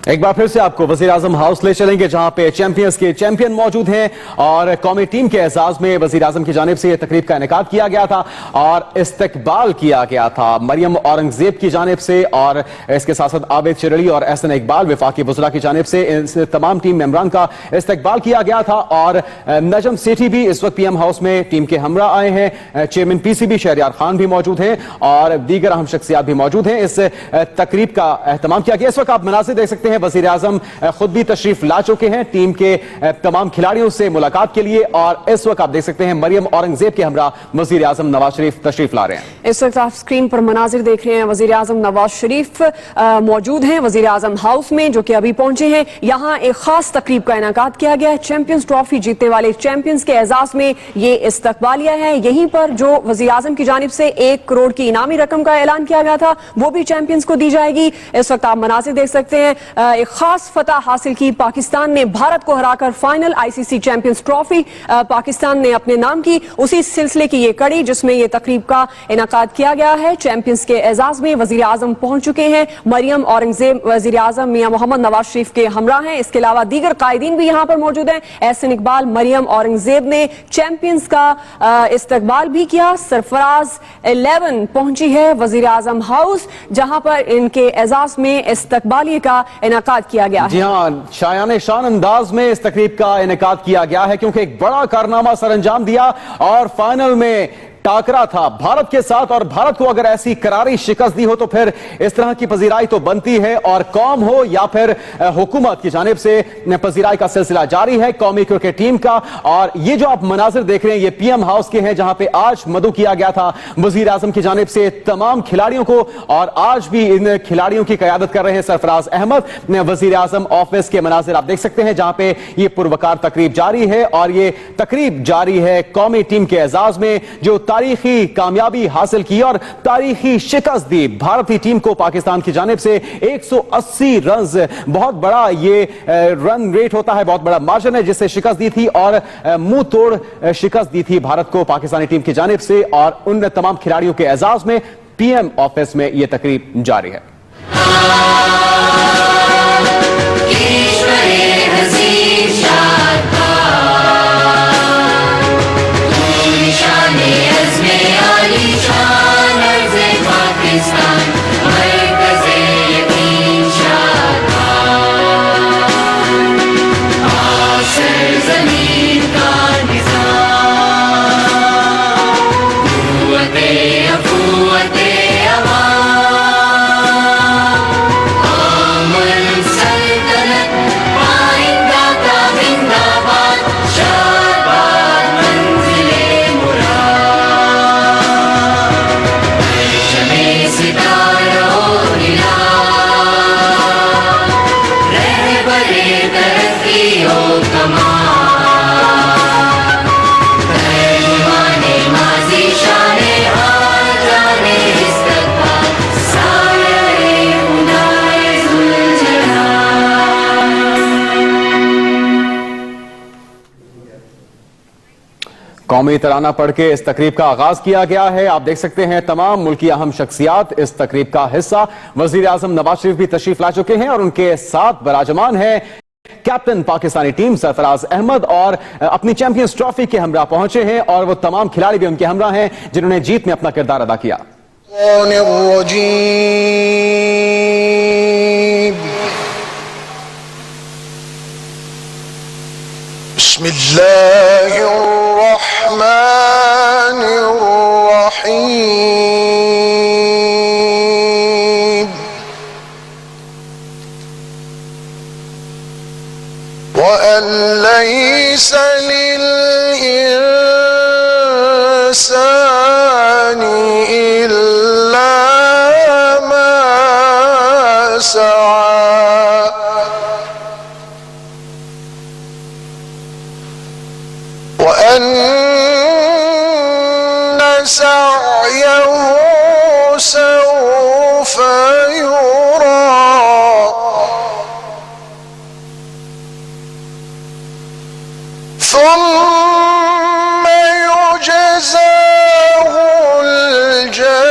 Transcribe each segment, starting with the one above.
ایک بار پھر سے آپ کو وزیر اعظم ہاؤس لے چلیں گے جہاں پہ چیمپئنز کے چیمپئن موجود ہیں اور قومی ٹیم کے اعزاز میں وزیر اعظم کی جانب سے یہ تقریب کا انعقاد کیا گیا تھا اور استقبال کیا گیا تھا مریم اورنگزیب کی جانب سے اور اس کے ساتھ ساتھ عابد چرڑی اور احسن اقبال وفاقی وزراء کی جانب سے تمام ٹیم ممبران کا استقبال کیا گیا تھا اور نجم سیٹھی بھی اس وقت پی ایم ہاؤس میں ٹیم کے ہمراہ آئے ہیں، chairman P C B Shehryar Khan بھی موجود ہیں اور دیگر اہم شخصیات بھی موجود ہیں۔ اس تقریب کا اہتمام کیا گیا۔ اس وقت آپ مناظر دیکھ سکتے ہیں، وزیر اعظم خود بھی تشریف لا چکے ہیں ٹیم کے تمام کھلاڑیوں سے ملاقات کے لیے اور اس وقت آپ دیکھ سکتے ہیں مریم اورنگزیب کے ہمراہ وزیر اعظم نواز شریف تشریف لا رہے ہیں۔ اس وقت آپ اسکرین پر مناظر دیکھ رہے ہیں، وزیر اعظم نواز شریف موجود ہیں وزیر اعظم ہاؤس میں جو کہ ابھی پہنچے ہیں۔ یہاں ایک خاص تقریب کا انعقاد کیا گیا ہے، چیمپئنز ٹرافی جیتنے والے چیمپئنز کے اعزاز میں یہ استقبالیہ ہے۔ یہیں پر جو وزیر اعظم کی جانب سے 1 کروڑ کی انعامی رقم کا اعلان کیا گیا تھا وہ بھی چیمپئنز کو دی جائے گی۔ اس وقت آپ مناظر دیکھ سکتے ہیں، ایک خاص فتح حاصل کی، پاکستان نے بھارت کو ہرا کر final ICC champions trophy Pakistan نے اپنے نام کی، اسی سلسلے کی یہ کڑی جس میں یہ تقریب کا انعقاد کیا گیا ہے۔ چیمپئنز کے اعزاز میں وزیر اعظم پہنچ چکے ہیں، مریم اورنگزیب وزیر اعظم میاں محمد نواز شریف کے ہمراہ ہیں، اس کے علاوہ دیگر قائدین بھی یہاں پر موجود ہیں۔ احسن اقبال، مریم اورنگزیب نے چیمپئنز کا استقبال بھی کیا۔ سرفراز 11 پہنچی ہے وزیر اعظم ہاؤس جہاں پر ان کے اعزاز میں استقبالیہ کا انعقاد کیا گیا ہے۔ جی ہاں، شایان شان انداز میں اس تقریب کا انعقاد کیا گیا ہے کیونکہ ایک بڑا کارنامہ سر انجام دیا اور فائنل میں ٹاکرا تھا بھارت کے ساتھ اور بھارت کو اگر ایسی کراری شکست دی ہو تو پھر اس طرح کی پذیرائی تو بنتی ہے اور قوم ہو یا پھر حکومت کی جانب سے پذیرائی کا سلسلہ جاری ہے قومی کرکٹ ٹیم کا۔ اور یہ جو آپ مناظر دیکھ رہے ہیں یہ پی ایم ہاؤس کے ہیں جہاں پہ آج مدعو کیا گیا تھا وزیر اعظم کی جانب سے تمام کھلاڑیوں کو اور آج بھی ان کھلاڑیوں کی قیادت کر رہے ہیں سرفراز احمد۔ وزیر اعظم آفس کے مناظر آپ دیکھ سکتے ہیں جہاں پہ یہ پروکار تقریب جاری ہے اور یہ تقریب جاری ہے قومی ٹیم کے اعزاز میں جو تاریخی کامیابی حاصل کی اور تاریخی شکست دی بھارتی ٹیم کو پاکستان کی جانب سے 180 رنز، بہت بڑا یہ رن ریٹ ہوتا ہے، بہت بڑا مارجن ہے جس سے شکست دی تھی اور منہ توڑ شکست دی تھی بھارت کو پاکستانی ٹیم کی جانب سے اور ان تمام کھلاڑیوں کے اعزاز میں پی ایم آفس میں یہ تقریب جاری ہے۔ قومی ترانہ پڑھ کے اس تقریب کا آغاز کیا گیا ہے۔ آپ دیکھ سکتے ہیں تمام ملکی اہم شخصیات اس تقریب کا حصہ۔ وزیر اعظم نواز شریف بھی تشریف لا چکے ہیں اور ان کے ساتھ براجمان ہیں کیپٹن پاکستانی ٹیم سرفراز احمد اور اپنی چیمپئنز ٹرافی کے ہمراہ پہنچے ہیں اور وہ تمام کھلاڑی بھی ان کے ہمراہ ہیں جنہوں نے جیت میں اپنا کردار ادا کیا۔ بسم اللہ الرحمن الرحیم وَأَن لَيْسَ لِلْإِنسَانِ إِلَّا مَا سَعَى وَأَنَّ سَعْيَهُ سَوْفَ يُرَى ثُمَّ يُجْزَاهُ الْجَزَاءَ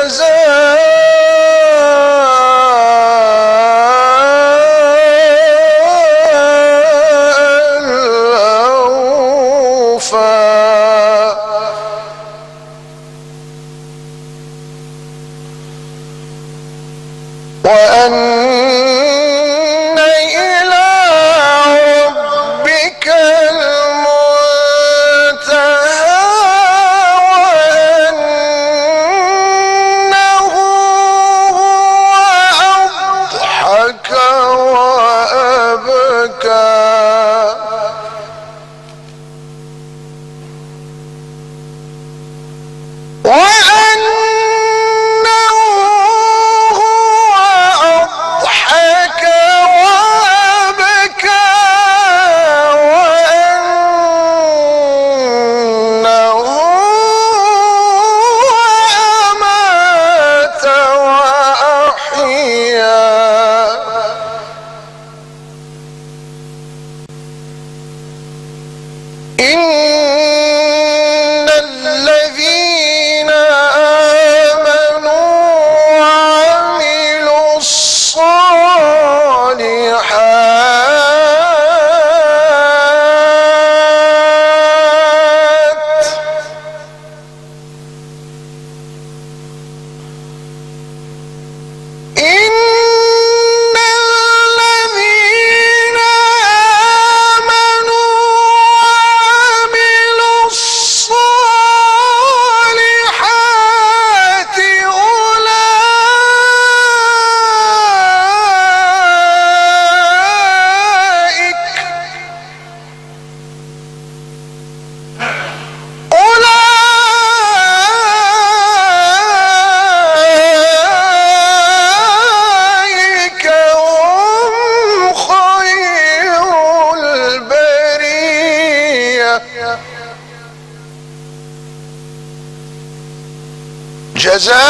جزاؤهم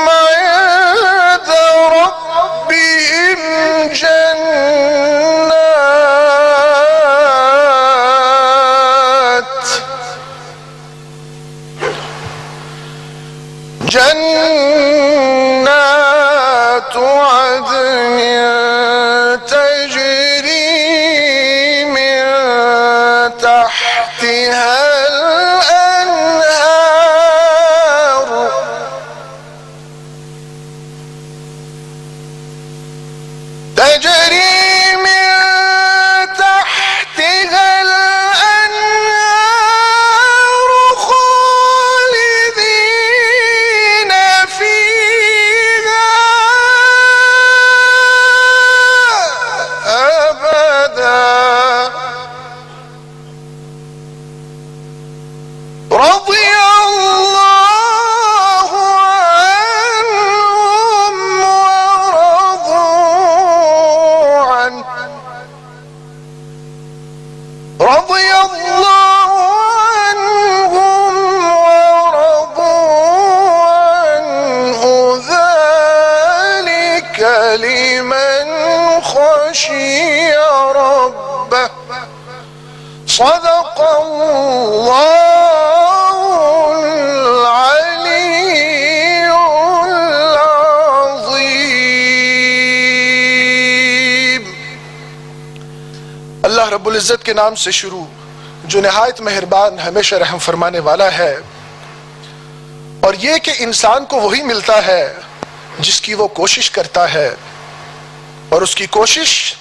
عند ربهم جنات عدن تجري من تحتها الأنهار تجري من تحتها الأنهار خالدين فيها أبدا رضي الله عنهم ورضوا عنه رضي الله عنهم ورضوا عنه ذلك لمن خشي ربه صدق الله العلي العظيم. اللہ رب العزت کے نام سے شروع جو نہایت مہربان ہمیشہ رحم فرمانے والا ہے. اور یہ کہ انسان کو وہی ملتا ہے جس کی وہ کوشش کرتا ہے، اور اس کی کوشش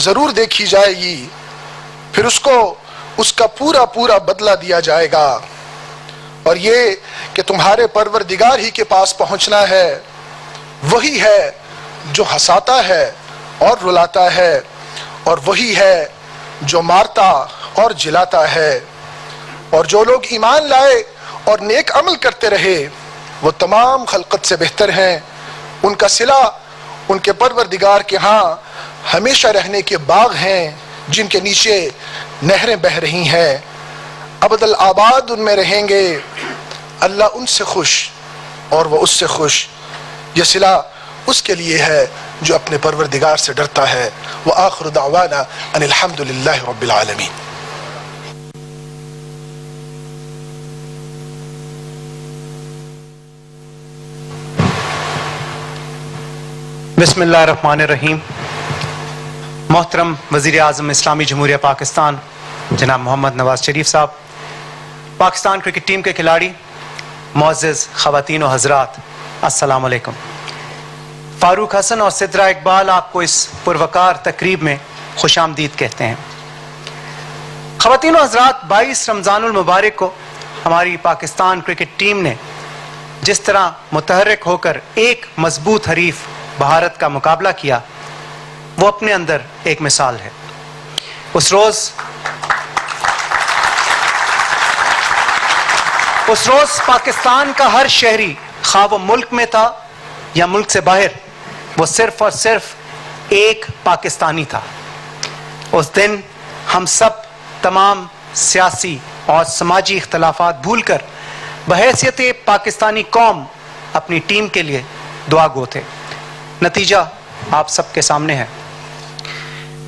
ضرور دیکھی جائے گی، پھر اس کو اس کا پورا پورا بدلہ دیا جائے گا. اور یہ کہ تمہارے پروردگار ہی کے پاس پہنچنا ہے، وہی ہے جو ہنساتا ہے اور رلاتا ہے، اور وہی ہے جو مارتا اور جلاتا ہے. اور جو لوگ ایمان لائے اور نیک عمل کرتے رہے وہ تمام خلقت سے بہتر ہیں. ان کا صلہ ان کے پروردگار کے ہاں ہمیشہ رہنے کے باغ ہیں جن کے نیچے نہریں بہہ رہی ہیں، ابد الآباد ان میں رہیں گے. اللہ ان سے خوش اور وہ اس سے خوش. یہ صلہ اس کے لیے ہے جو اپنے پروردگار سے ڈرتا ہے. وآخر دعوانا ان الحمد للہ رب العالمین. بسم اللہ الرحمن الرحیم. محترم وزیر اعظم اسلامی جمہوریہ پاکستان جناب محمد نواز شریف صاحب، پاکستان کرکٹ ٹیم کے کھلاڑی، معزز خواتین و حضرات، السلام علیکم. فاروق حسن اور سدرا اقبال آپ کو اس پروقار تقریب میں خوش آمدید کہتے ہیں. خواتین و حضرات، 22 رمضان المبارک کو ہماری پاکستان کرکٹ ٹیم نے جس طرح متحرک ہو کر ایک مضبوط حریف بھارت کا مقابلہ کیا، وہ اپنے اندر ایک مثال ہے. اس روز پاکستان کا ہر شہری، خواہ وہ ملک میں تھا یا ملک سے باہر، وہ صرف اور صرف ایک پاکستانی تھا. اس دن ہم سب تمام سیاسی اور سماجی اختلافات بھول کر بحیثیت پاکستانی قوم اپنی ٹیم کے لیے دعا گو تھے. نتیجہ آپ سب کے سامنے ہے.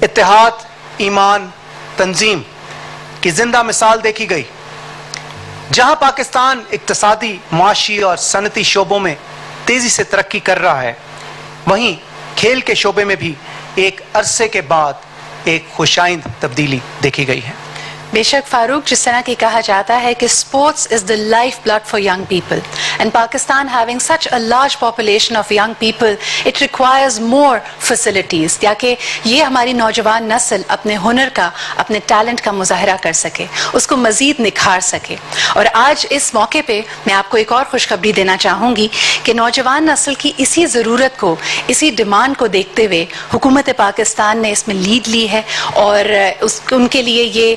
اتحاد، ایمان، تنظیم کی زندہ مثال دیکھی گئی. جہاں پاکستان اقتصادی، معاشی اور صنعتی شعبوں میں تیزی سے ترقی کر رہا ہے، وہیں کھیل کے شعبے میں بھی ایک عرصے کے بعد ایک خوشائند تبدیلی دیکھی گئی ہے. بے شک فاروق، جس طرح کہ کہا جاتا ہے کہ sports is the life build for young people, and Pakistan having such a large population of young people, it requires more facilities تاکہ یہ ہماری نوجوان نسل اپنے ہنر کا، اپنے ٹیلنٹ کا مظاہرہ کر سکے، اس کو مزید نکھار سکے. اور آج اس موقع پہ میں آپ کو ایک اور خوشخبری دینا چاہوں گی کہ نوجوان نسل کی اسی ضرورت کو، اسی ڈیمانڈ کو دیکھتے ہوئے حکومت پاکستان نے اس میں لیڈ لی ہے، اور ان کے لیے یہ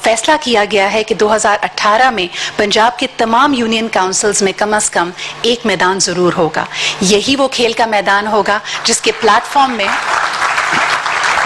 فیصلہ کیا گیا ہے کہ 2018 میں پنجاب کے تمام یونین کاؤنسلز میں کم از کم ایک میدان ضرور ہوگا. یہی وہ کھیل کا میدان ہوگا جس کے پلیٹ فارم میں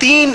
3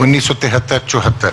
1973-74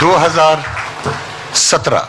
2017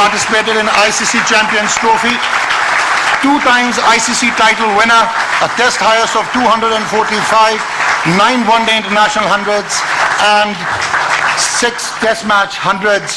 participated in ICC Champions Trophy, 2 times ICC title winner, a test highest of 245, 9 one-day international hundreds and 6 test match hundreds.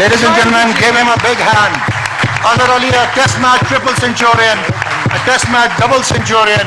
Ladies and gentlemen, give him a big hand. Azhar Ali, a test match triple centurion, a test match double centurion.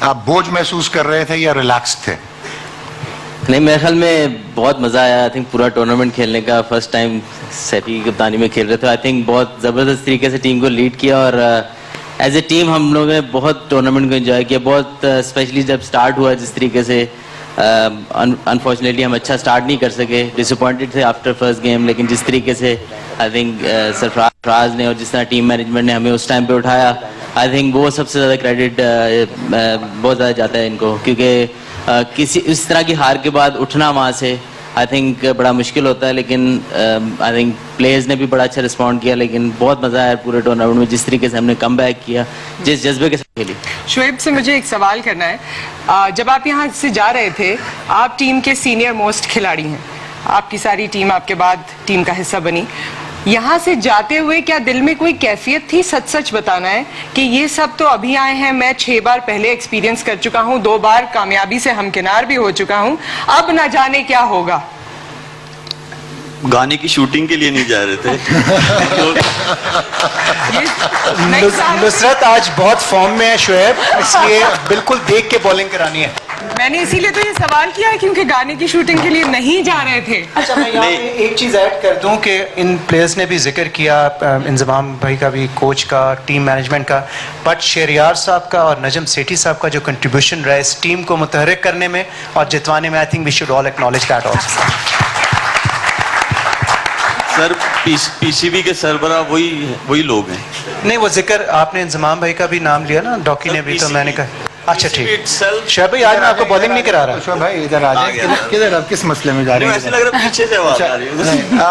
آپ بوجھ محسوس کر رہے تھے یا relax تھے؟ نہیں میرے خیال میں بہت مزہ آیا. آئی تھنک پورا ٹورنامنٹ کھیلنے کا فرسٹ ٹائم سیفی کی کپتانی میں کھیل رہے تھے. آئی تھنک بہت زبردست طریقے سے ٹیم کو لیڈ کیا اور ایز اے ٹیم ہم لوگوں نے بہت ٹورنامنٹ کو انجوائے کیا. بہت اسپیشلی جب اسٹارٹ ہوا جس طریقے سے انفارچونیٹلی ہم اچھا اسٹارٹ نہیں کر سکے, ڈس اپوائنٹڈ تھے آفٹر فرسٹ گیم, لیکن جس طریقے سے آئی تھنک سرفراز نے اور جس طرح ٹیم مینجمنٹ نے ہمیں اس ٹائم پہ اٹھایا, آئی تھنک وہ سب سے زیادہ کریڈٹ بہت زیادہ جاتا ہے ان کو, کیونکہ کسی اس طرح کی ہار کے بعد اٹھنا وہاں سے آئی تھنک بڑا مشکل ہوتا ہے. لیکن آئی تھنک پلیئرز نے بھی بڑا اچھا رسپونڈ کیا, لیکن بہت مزہ آیا پورے ٹورنامنٹ میں جس طریقے سے ہم نے کم بیک کیا, جس جذبے کے ساتھ کھیلی. شعیب سے مجھے ایک سوال کرنا ہے. جب آپ یہاں سے جا رہے تھے, آپ ٹیم کے سینئر موسٹ کھلاڑی ہیں, آپ کی ساری ٹیم آپ کے بعد ٹیم کا حصہ بنی. یہاں سے جاتے ہوئے کیا دل میں کوئی کیفیت تھی, سچ سچ بتانا ہے, کہ یہ سب تو ابھی آئے ہیں, میں 6 بار پہلے ایکسپیرینس کر چکا ہوں, 2 بار کامیابی سے ہمکنار بھی ہو چکا ہوں, اب نہ جانے کیا ہوگا؟ گانے کی شوٹنگ کے لیے نہیں جا رہے تھے. نصرت آج بہت فارم میں ہے شعیب, اس لیے بالکل دیکھ کے بولنگ کرانی ہے. میں نے اسی لیے تو یہ سوال کیا ہے کیونکہ گانے کی شوٹنگ کے لیے نہیں جا رہے تھے. اچھا میں یہاں پہ ایک چیز ایڈ کر دوں کہ ان پلیئرز نے بھی ذکر کیا, انضمام بھائی کا بھی, کوچ کا, ٹیم مینجمنٹ کا, بٹ شہریار صاحب کا اور نجم سیٹھی صاحب کا جو کنٹریبیوشن رہا ہے اس ٹیم کو متحرک کرنے میں اور جتوانے میں, I think we should all acknowledge that also. Sir P C B کے سربراہ وہی لوگ ہیں. نہیں وہ ذکر آپ نے انضمام بھائی کا بھی نام لیا نا, ڈاکی نے بھی, تو میں نے کہا اچھا ٹھیک. شعیب بھائی آج میں آپ کو بولنگ نہیں کرا رہا. شعیب بھائی ادھر آ جائیں. کدھر آپ کس مسئلے میں جا رہے ہیں؟ ایسے لگ رہا ہے پیچھے سے آواز آ رہی ہے.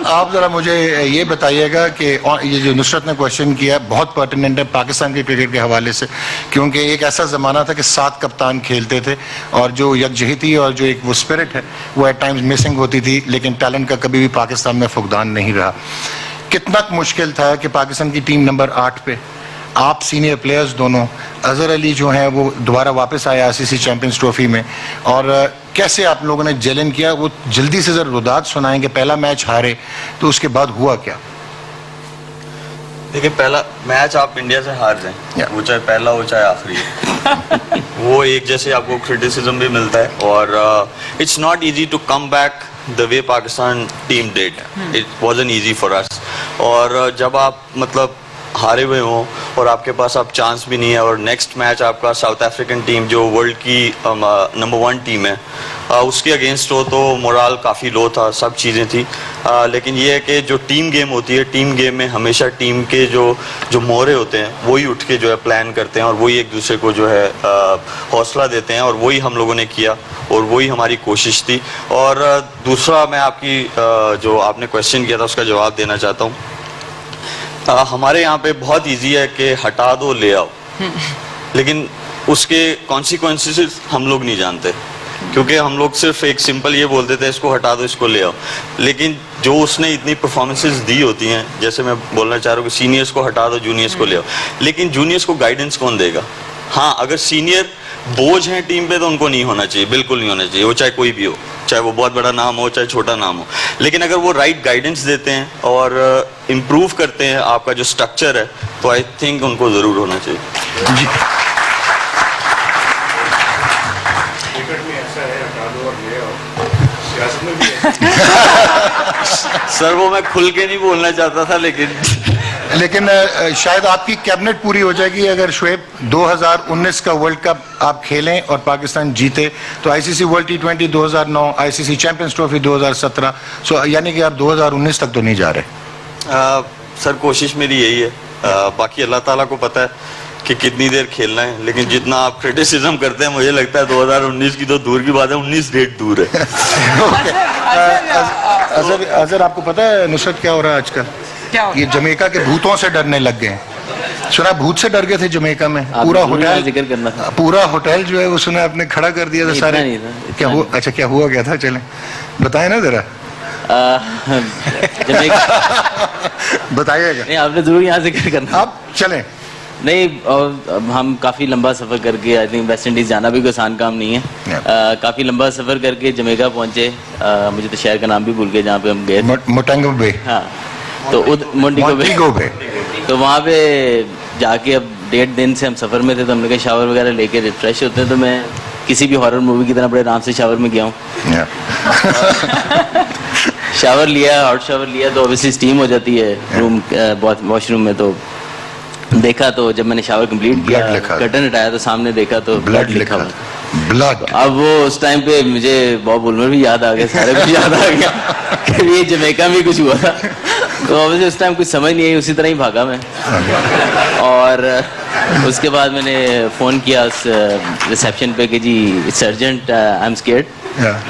آپ ذرا مجھے یہ بتائیے گا کہ یہ جو نصرت نے کوشچن کیا بہت پرٹیننٹ ہے پاکستان کے کرکٹ کے حوالے سے, کیونکہ ایک ایسا زمانہ تھا کہ 7 کپتان کھیلتے تھے اور جو یکجہتی اور جو ایک وہ اسپرٹ ہے وہ ایٹ ٹائمز مسنگ ہوتی تھی, لیکن ٹیلنٹ کا کبھی بھی پاکستان میں فقدان نہیں رہا. کتنا مشکل تھا کہ پاکستان کی ٹیم نمبر 8 پہ آپ سینئر پلیئرز دونوں, اظہر علی جو ہیں وہ دوبارہ واپس آیا ICC چیمپئنز ٹرافی میں, اور کیسے آپ لوگوں نے جیلن کیا, وہ جلدی سے ذرا رداد سنائیں کہ پہلا میچ ہارے تو اس کے بعد ہوا کیا؟ دیکھیں پہلا میچ آپ انڈیا سے ہار جائیں, وہ چاہے پہلا ہو چاہے آخری, وہ ایک جیسے آپ کو کرٹیسزم بھی ملتا ہے, اور it's not easy to come back the way Pakistan team did. It wasn't easy for us. اور جب آپ مطلب ہارے ہوئے ہوں اور آپ کے پاس اب چانس بھی نہیں ہے, اور نیکسٹ میچ آپ کا ساؤتھ افریقن ٹیم جو ورلڈ کی نمبر 1 ٹیم ہے اس کے اگینسٹ ہو, تو مورال کافی لو تھا, سب چیزیں تھیں. لیکن یہ ہے کہ جو ٹیم گیم ہوتی ہے, ٹیم گیم میں ہمیشہ ٹیم کے جو مورے ہوتے ہیں وہی اٹھ کے جو ہے پلان کرتے ہیں, اور وہی ایک دوسرے کو جو ہے حوصلہ دیتے ہیں, اور وہی ہم لوگوں نے کیا اور وہی ہماری کوشش تھی. اور دوسرا میں آپ کی جو آپ نے کویشچن کیا تھا اس کا جواب دینا چاہتا ہوں. ہمارے یہاں پہ بہت ایزی ہے کہ ہٹا دو لے آؤ, لیکن اس کے کانسیکوینسز ہم لوگ نہیں جانتے, کیونکہ ہم لوگ صرف ایک سمپل یہ بولتے تھے اس کو ہٹا دو اس کو لے آؤ, لیکن جو اس نے اتنی پرفارمنسز دی ہوتی ہیں, جیسے میں بولنا چاہ رہا ہوں کہ سینئرس کو ہٹا دو جونیئرس کو لے آؤ, لیکن جونیئرس کو گائیڈنس کون دے گا؟ ہاں اگر سینئر بوجھ ہیں ٹیم پہ تو ان کو نہیں ہونا چاہیے, بالکل نہیں ہونا چاہیے, وہ چاہے کوئی بھی ہو, چاہے وہ بہت بڑا نام ہو چاہے چھوٹا نام ہو, لیکن اگر وہ رائٹ گائیڈنس دیتے ہیں اور امپروو کرتے ہیں آپ کا جو اسٹرکچر ہے, تو آئی تھنک ان کو ضرور ہونا چاہیے. جی سر وہ میں کھل کے نہیں بولنا چاہتا تھا, لیکن شاید آپ کی کیبنٹ پوری ہو جائے گی اگر شعیب 2019 کا ورلڈ کپ آپ کھیلیں اور پاکستان جیتے, تو ICC world T20 2009, ICC champions trophy 2017, سو یعنی کہ آپ 2019 تک تو نہیں جا رہے. سر کوشش میری یہی ہے, باقی اللہ تعالیٰ کو پتہ ہے کہ کتنی دیر کھیلنا ہے, لیکن جتنا آپ کرٹیسزم کرتے ہیں مجھے لگتا ہے 2019 کی تو دور کی بات ہے, 19 ڈیٹ دور ہے. اظہر آپ کو پتہ ہے نصرت کیا ہو رہا ہے آج کل؟ یہ جمیکا کے بھوتوں سے ڈرنے لگ گئے ہیں. سنا بھوت سے ڈر گئے تھے جمیکا میں, پورا ہوٹل جو ہے اس نے اپنے کھڑا کر دیا تھا سارے. کیا ہوا؟ اچھا کیا ہوا کیا تھا, چلیں بتائیں نا ذرا. بتائیے گا. نہیں آپ نے ضرور یہاں ذکر کرنا. آپ چلیں. نہیں ہم کافی لمبا سفر کر کے, آئی تھنک ویسٹ انڈیز جانا بھی کوئی آسان کام نہیں ہے, کافی لمبا سفر کر کے جمیکا پہنچے, مجھے تو شہر کا نام بھی بھول گیا جہاں پہ ہم گئے, موٹینگو بے. ہاں تو مونٹیگو بے. تو وہاں پہ جا کے اب 1.5 دن سے ہم سفر میں تھے تو ہم نے کہا شاور وغیرہ لے کے ریفریش ہوتے ہیں, تو میں کسی بھی ہارر مووی کی طرح بڑے آرام سے شاور میں گیا ہوں. شاور لیا, ہاٹ شاور لیا تو اوبیسلی اسٹیم ہو جاتی ہے روم واش روم میں. تو دیکھا تو جب میں نے شاور کمپلیٹ کیا, کرٹن ہٹایا تو سامنے دیکھا تو بلڈ لکھا ہوا. بلڈ. اب وہ اس ٹائم پہ مجھے باب وولمر بھی یاد آ گیا, سارے کچھ یاد آ گیا کہ یہ جمیکا میں کچھ ہوا تھا. تو اوبیسلی اس ٹائم کچھ سمجھ نہیں آئی, اسی طرح ہی بھاگا میں. اور اس کے بعد میں نے فون کیا اس ریسیپشن پہ کہ جی it's urgent, I am scared,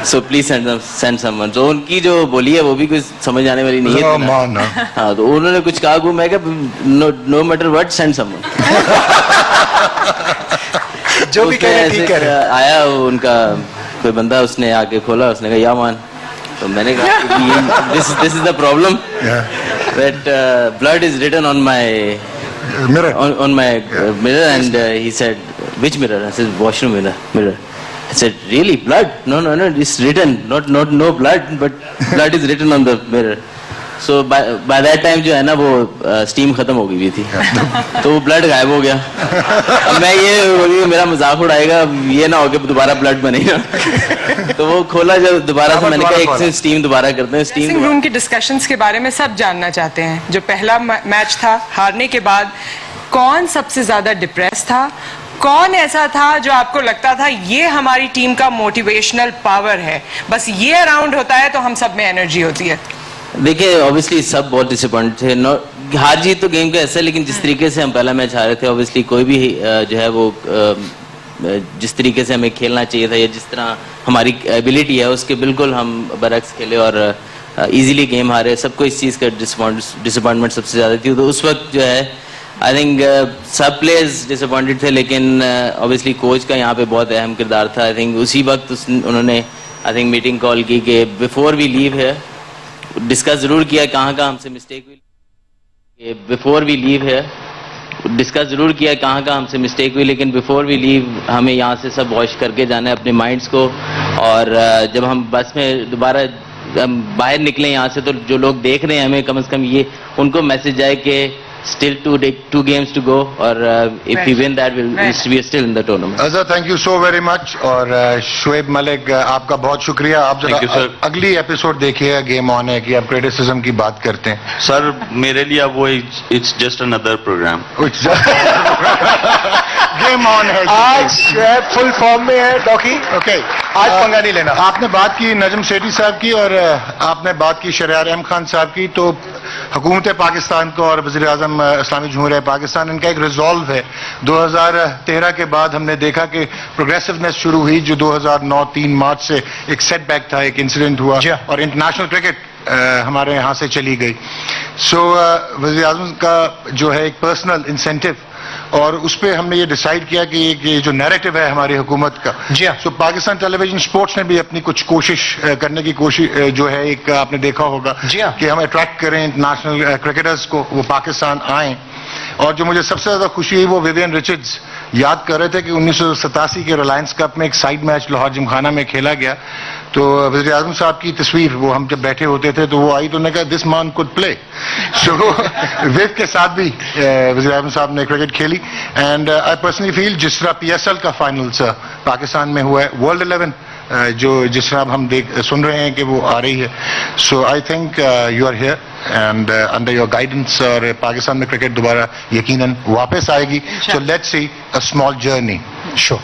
so please send someone. تو ان کی جو بولی ہے وہ بھی کچھ سمجھ آنے والی نہیں ہے. ہاں, تو انہوں نے کچھ کہا کو, میں کہ no matter what send some one. جو بھی آیا ان کا کوئی بندہ, اس نے آ کے کھولا, اس نے کہا یا مان. تو میں نے کہا this is the problem that blood is written on my on my mirror, and he said, which mirror? I said, washroom mirror. I said, really, blood? No, it's written, not no blood, but blood is written on the mirror. So by that time جو ہے نا وہ esteem ختم ہو گئی ہوئی تھی, تو وہ بلڈ غائب ہو گیا. اب میں یہ میرا مذاق اڑائے گا, یہ نہ ہو کہ دوبارہ بلڈ بنے گا. تو وہ کھولا جب دوبارہ سے, میں نے کہا ایک سے اسٹیم دوبارہ کرتے ہیں. ڈریسنگ روم کی ڈسکشنز کے بارے میں سب جاننا چاہتے ہیں. جو پہلا میچ تھا, ہارنے کے بعد کون سب سے زیادہ ڈپریس تھا, کون ایسا تھا جو آپ کو لگتا تھا یہ ہماری ٹیم کا موٹیویشنل پاور ہے, بس یہ اراؤنڈ ہوتا ہے تو ہم سب میں انرجی ہوتی ہے؟ دیکھیے اوبیسلی سب بہت ڈس اپوائنٹ تھے. ہار جیت تو گیم کا ایسا ہے, لیکن جس طریقے سے ہم پہلا میچ ہارے تھے, اوبیسلی کوئی بھی جو ہے وہ جس طریقے سے ہمیں کھیلنا چاہیے تھا یا جس طرح ہماری ایبلٹی ہے اس کے بالکل ہم برعکس کھیلے اور ایزیلی گیم ہارے. سب کو اس چیز کا ڈس اپوائنٹمنٹ سب سے زیادہ تھی. تو اس وقت جو ہے آئی تھنک سب پلیئرز ڈس اپوائنٹڈ تھے, لیکن اوبیسلی کوچ کا یہاں پہ بہت اہم کردار تھا. آئی تھنک اسی وقت انہوں نے آئی تھنک میٹنگ کال کی کہ بفور وی لیو ہے, ڈسکس ضرور کیا کہاں ہم سے مسٹیک ہوئی, بفور وی لیو ہے ڈسکس ضرور کیا کہاں ہم سے مسٹیک ہوئی, لیکن بفور وی لیو ہمیں یہاں سے سب واش کر کے جانا ہے اپنے مائنڈس کو. اور جب ہم بس میں دوبارہ باہر نکلیں یہاں سے, تو جو لوگ دیکھ رہے ہیں ہمیں, کم از کم یہ ان کو میسج آئے کہ still two games to go, or if we win that, we are still in the tournament. Azhar, thank you so very much. اور شعیب ملک آپ کا بہت شکریہ. آپ ذرا اگلی ایپیسوڈ دیکھیے گیم آن ہے کہ آپ کریٹیسزم کی بات کرتے ہیں. سر میرے لیے اب وہ اٹس جسٹ اندر پروگرام. گیم آن ہے, آج شعیب فل فارم میں ہے. ڈاکی اوکے, آج پنگا نہیں لینا. آپ نے بات کی نجم سیٹھی صاحب کی اور آپ نے بات کی شہریار احمد خان صاحب کی. تو حکومت پاکستان کو اور وزیر اعظم اسلامی جمہوریہ پاکستان, ان کا ایک ریزالو ہے. 2013 کے بعد ہم نے دیکھا کہ پروگریسونیس شروع ہوئی, جو 2009 3 مارچ سے ایک سیٹ بیک تھا, ایک انسیڈنٹ ہوا اور انٹرنیشنل کرکٹ ہمارے یہاں سے چلی گئی. سو وزیر اعظم کا جو ہے ایک پرسنل انسینٹو, اور اس پہ ہم نے یہ ڈیسائیڈ کیا کہ یہ جو نیریٹو ہے ہماری حکومت کا, سو پاکستان ٹیلی ویژن اسپورٹس نے بھی اپنی کچھ کوشش کرنے کی کوشش جو ہے, ایک آپ نے دیکھا ہوگا کہ ہم اٹریکٹ کریں انٹرنیشنل کرکٹرز کو, وہ پاکستان آئیں. اور جو مجھے سب سے زیادہ خوشی ہوئی وہ ویوین رچرڈز یاد کر رہے تھے کہ 1987 کے ریلائنس کپ میں ایک سائیڈ میچ لاہور جمخانہ میں کھیلا گیا. تو وزیر اعظم صاحب کی تصویر وہ ہم جب بیٹھے ہوتے تھے تو وہ آئی, تو نے کہا دس مان کوڈ پلے. سو ویو کے ساتھ بھی وزیر اعظم صاحب نے کرکٹ کھیلی. اینڈ آئی پرسنلی فیل جس طرح PSL کا فائنلس پاکستان میں ہوا ہے, ورلڈ 11 جو جس طرح اب ہم سن رہے ہیں کہ وہ آ رہی ہے, so I think you are here and under your guidance, اور پاکستان میں کرکٹ دوبارہ یقیناً واپس آئے گی. So let's see a small journey. Show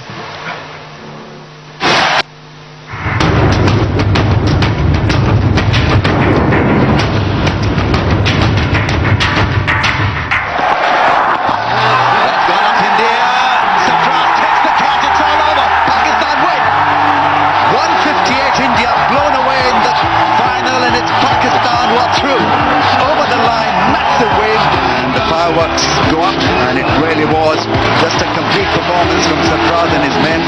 hearts go up, and it really was just a complete performance from Sarfraz and his men.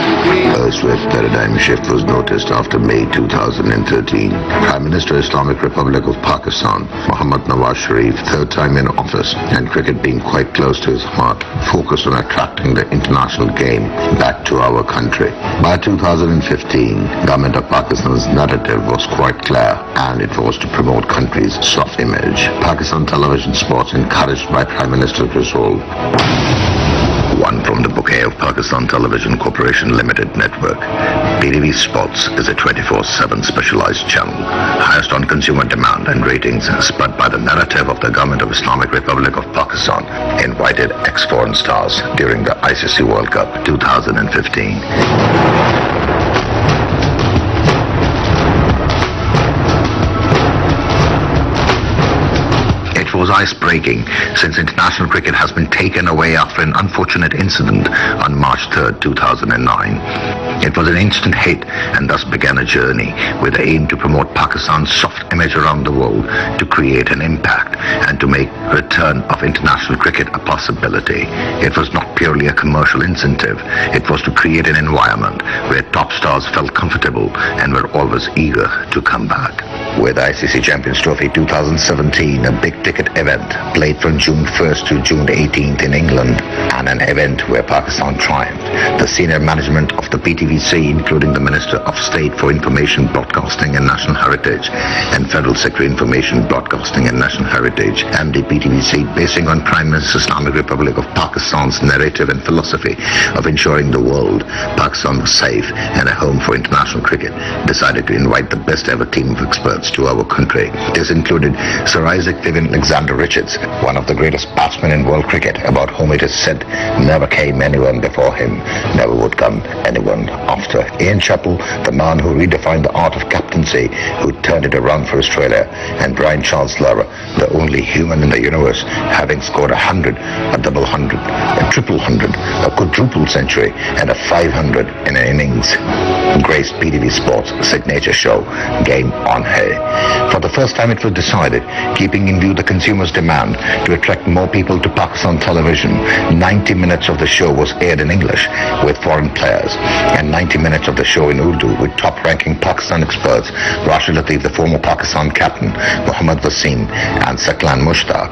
A swift paradigm shift was noticed after May 2013. Prime Minister Islamic Republic of Pakistan, Mohammad Nawaz Sharif, third time in office, and cricket being quite close to his heart, focused on attracting the international game back to our country. By 2015, Government of Pakistan's narrative was quite clear, and it was to promote country's soft image. Pakistan Television Sports, encouraged by Prime Minister's resolve, one from the bouquet of Pakistan Television Corporation Limited Network. PTV Sports is a 24/7 specialized channel, highest on consumer demand and ratings, spurred by the narrative of the Government of Islamic Republic of Pakistan, invited ex-foreign stars during the ICC World Cup 2015. It was ice-breaking, since international cricket has been taken away after an unfortunate incident on March 3rd, 2009. It was an instant hit, and thus began a journey with the aim to promote Pakistan's soft image around the world, to create an impact, and to make return of international cricket a possibility. It was not purely a commercial incentive. It was to create an environment where top stars felt comfortable and were always eager to come back. With ICC Champions Trophy 2017, a big-ticket event played from June 1st to June 18th in England, and an event where Pakistan triumphed. The senior management of the PTVC, including the Minister of State for Information Broadcasting and National Heritage and Federal Secretary Information Broadcasting and National Heritage, MD PTVC, basing on Prime Minister Islamic Republic of Pakistan's narrative and philosophy of ensuring the world Pakistan was safe and a home for international cricket, decided to invite the best ever team of experts to our country. This included Sir Isaac Vivian Alexander Richards, one of the greatest batsmen in world cricket, about whom it is said never came anyone before him, never would come anyone after. Ian Chappell, the man who redefined the art of captaincy, who turned it around for Australia, and Brian Charles Lara, the only human in the universe having scored 100, a double 100, a triple 100, a quadruple century, and a 500 in an innings, graced PTV Sports' signature show, Game On Hai. For the first time it was decided, keeping in view the consumer's demand to attract more people to Pakistan television, 90 minutes of the show was aired in English with foreign players, and 90 minutes of the show in Urdu with top-ranking Pakistan experts, Rashid Latif, the former Pakistan captain, Mohammad Wasim, and Saklan Mushtaq.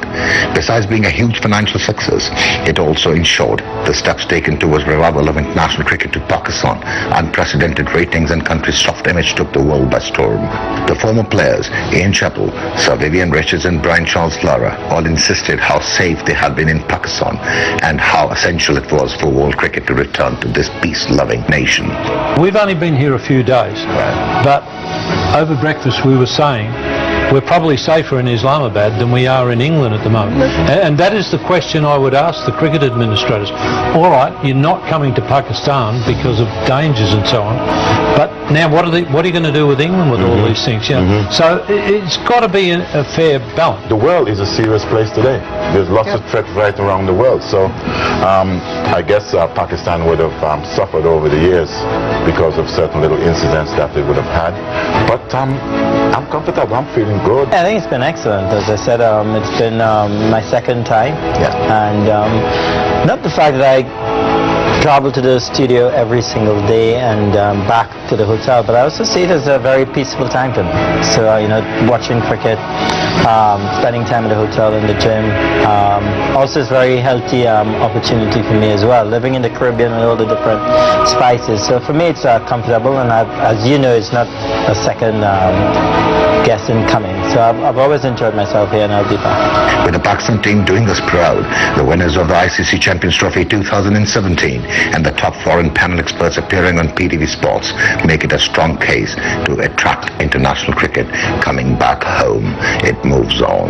Besides being a huge financial success, it also ensured the steps taken towards revival of international cricket to Pakistan. Unprecedented ratings and country's soft image took the world by storm. The former players, Ian Chappell, Sir Vivian Richards and Brian Charles Lara, all insisted how safe they had been in Pakistan and how essential it was for world cricket to return to this peace-loving nation. We've only been here a few days, but over breakfast we were saying we're probably safer in Islamabad than we are in England at the moment. And that is the question I would ask the cricket administrators. All right, you're not coming to Pakistan because of dangers and so on, but now what are you going to do with England with all these things? You know? So it's got to be a fair balance. The world is a serious place today. There's lots of threats right around the world. So I guess Pakistan would have suffered over the years because of certain little incidents that they would have had. But I'm comfortable. I'm feeling good. I think it's been excellent. As I said, it's been my second time. And not the fact that I travel to the studio every single day and back to the hotel, but I also see it as a very peaceful time for me. So, watching cricket, spending time in the hotel, in the gym, also is a very healthy opportunity for me as well, living in the Caribbean and all the different spices. So for me it's comfortable, and as you know, it's not a second guest in coming. So I've always enjoyed myself here, and I'll be back. With the Pakistan team doing us proud, the winners of the ICC Champions Trophy 2017 and the top foreign panel experts appearing on PTV Sports make it a strong case to attract international cricket coming back home. It moves on.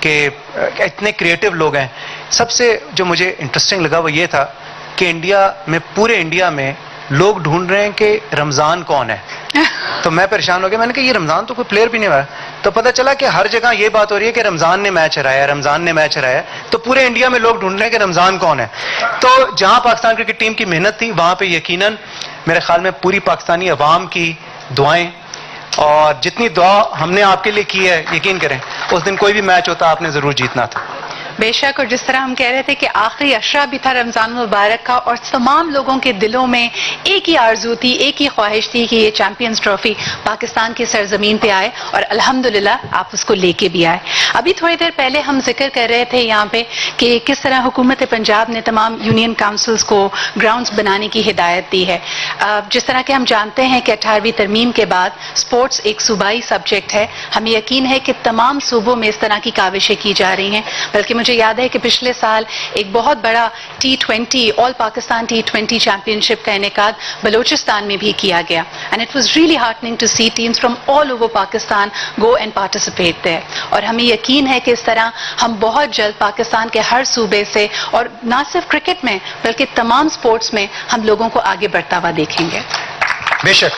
کہ اتنے creative لوگ ہیں. سب سے جو مجھے interesting لگا وہ یہ تھا کہ انڈیا میں, پورے انڈیا میں لوگ ڈھونڈ رہے ہیں کہ رمضان کون ہے. تو میں پریشان ہو گیا, میں نے کہا یہ رمضان تو کوئی پلیئر بھی نہیں ہوا. تو پتہ چلا کہ ہر جگہ یہ بات ہو رہی ہے کہ رمضان نے میچ ہرایا, رمضان نے میچ ہرایا. تو پورے انڈیا میں لوگ ڈھونڈ رہے ہیں کہ رمضان کون ہے. تو جہاں پاکستان کرکٹ ٹیم کی محنت تھی وہاں پہ یقیناً میرے خیال میں پوری پاکستانی عوام کی دعائیں, اور جتنی دعا ہم نے آپ کے لیے کی ہے, یقین کریں اس دن کوئی بھی میچ ہوتا آپ نے ضرور جیتنا تھا. بے شک, اور جس طرح ہم کہہ رہے تھے کہ آخری عشرہ بھی تھا رمضان المبارک کا, اور تمام لوگوں کے دلوں میں ایک ہی آرزو تھی, ایک ہی خواہش تھی کہ یہ چیمپئنز ٹرافی پاکستان کی سرزمین پہ آئے, اور الحمدللہ آپ اس کو لے کے بھی آئے. ابھی تھوڑی دیر پہلے ہم ذکر کر رہے تھے یہاں پہ کہ کس طرح حکومت پنجاب نے تمام یونین کاؤنسلز کو گراؤنڈز بنانے کی ہدایت دی ہے. جس طرح کہ ہم جانتے ہیں کہ 18ویں ترمیم کے بعد سپورٹس ایک صوبائی سبجیکٹ ہے. ہمیں یقین ہے کہ تمام صوبوں میں اس طرح کی کاوشیں کی جا رہی ہیں. بلکہ مجھے یاد ہے کہ پچھلے سال ایک بہت بڑا T20 آل پاکستان T20 چیمپئن شپ کا انعقاد بلوچستان میں بھی کیا گیا, and it was really heartening to see teams from all over Pakistan go and participate there. اور ہمیں یقین ہے کہ اس طرح ہم بہت جلد پاکستان کے ہر صوبے سے, اور نہ صرف کرکٹ میں بلکہ تمام سپورٹس میں, ہم لوگوں کو آگے بڑھتا ہوا دیکھیں گے. بے شک.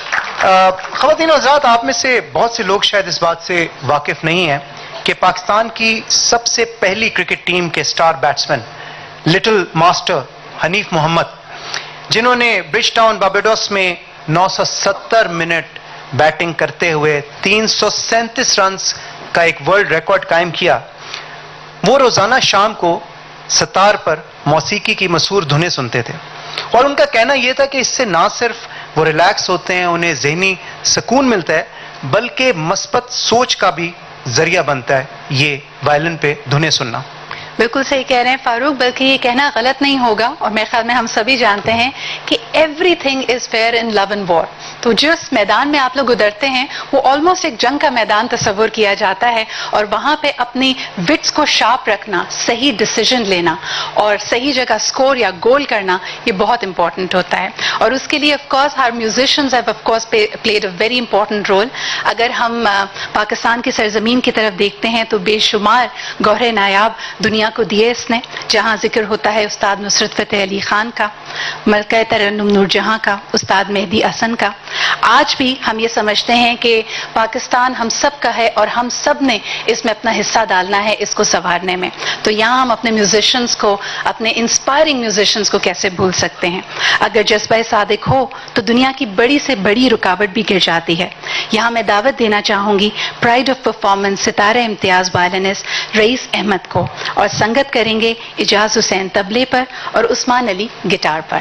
خواتین و حضرات, آپ میں سے بہت سے لوگ شاید اس بات سے واقف نہیں ہیں کہ پاکستان کی سب سے پہلی کرکٹ ٹیم کے star batsman little master Hanif Mohammad, جنہوں نے برج ٹاؤن باربیڈوس میں 970 منٹ بیٹنگ کرتے ہوئے 337 رنز کا ایک ورلڈ ریکارڈ قائم کیا, وہ روزانہ شام کو ستار پر موسیقی کی مسحور دھنیں سنتے تھے. اور ان کا کہنا یہ تھا کہ اس سے نہ صرف وہ ریلیکس ہوتے ہیں, انہیں ذہنی سکون ملتا ہے, بلکہ مثبت سوچ کا بھی ذریعہ بنتا ہے یہ وائلن پہ دھنیں سننا. بالکل صحیح کہہ رہے ہیں فاروق, بلکہ یہ کہنا غلط نہیں ہوگا, اور میرے خیال میں ہم سبھی جانتے ہیں کہ everything is fair in love and war. تو جس میدان میں آپ لوگ اترتے ہیں وہ آلموسٹ ایک جنگ کا میدان تصور کیا جاتا ہے, اور وہاں پہ اپنی وٹس کو شارپ رکھنا, صحیح ڈیسیجن لینا اور صحیح جگہ سکور یا گول کرنا, یہ بہت امپورٹنٹ ہوتا ہے. اور اس کے لیے آف کورس ہر musicians have of course played a very important role. اگر ہم پاکستان کی سرزمین کی طرف دیکھتے ہیں تو بے شمار گوہر نایاب دنیا کو دیے اس نے, جہاں ذکر ہوتا ہے استاد نصرت فتح علی خان کا, ملکہ ترنم نور جہاں کا, استاد مہدی حسن کا. آج بھی ہم یہ سمجھتے ہیں کہ پاکستان ہم سب کا ہے, اور ہم سب نے اس میں اپنا حصہ ڈالنا ہے اس کو سنوارنے میں. تو یہاں ہم اپنے میوزیشنز کو, اپنے انسپائرنگ میوزیشنز کو کیسے بھول سکتے ہیں. اگر جذبہ صادق ہو تو دنیا کی بڑی سے بڑی رکاوٹ بھی گر جاتی ہے. یہاں میں دعوت دینا چاہوں گی پرائڈ آف پرفارمنس ستارہ امتیاز وائلنسٹ رئیس احمد کو, اور سنگت کریں گے اجاز حسین طبلے پر اور عثمان علی گٹار پر.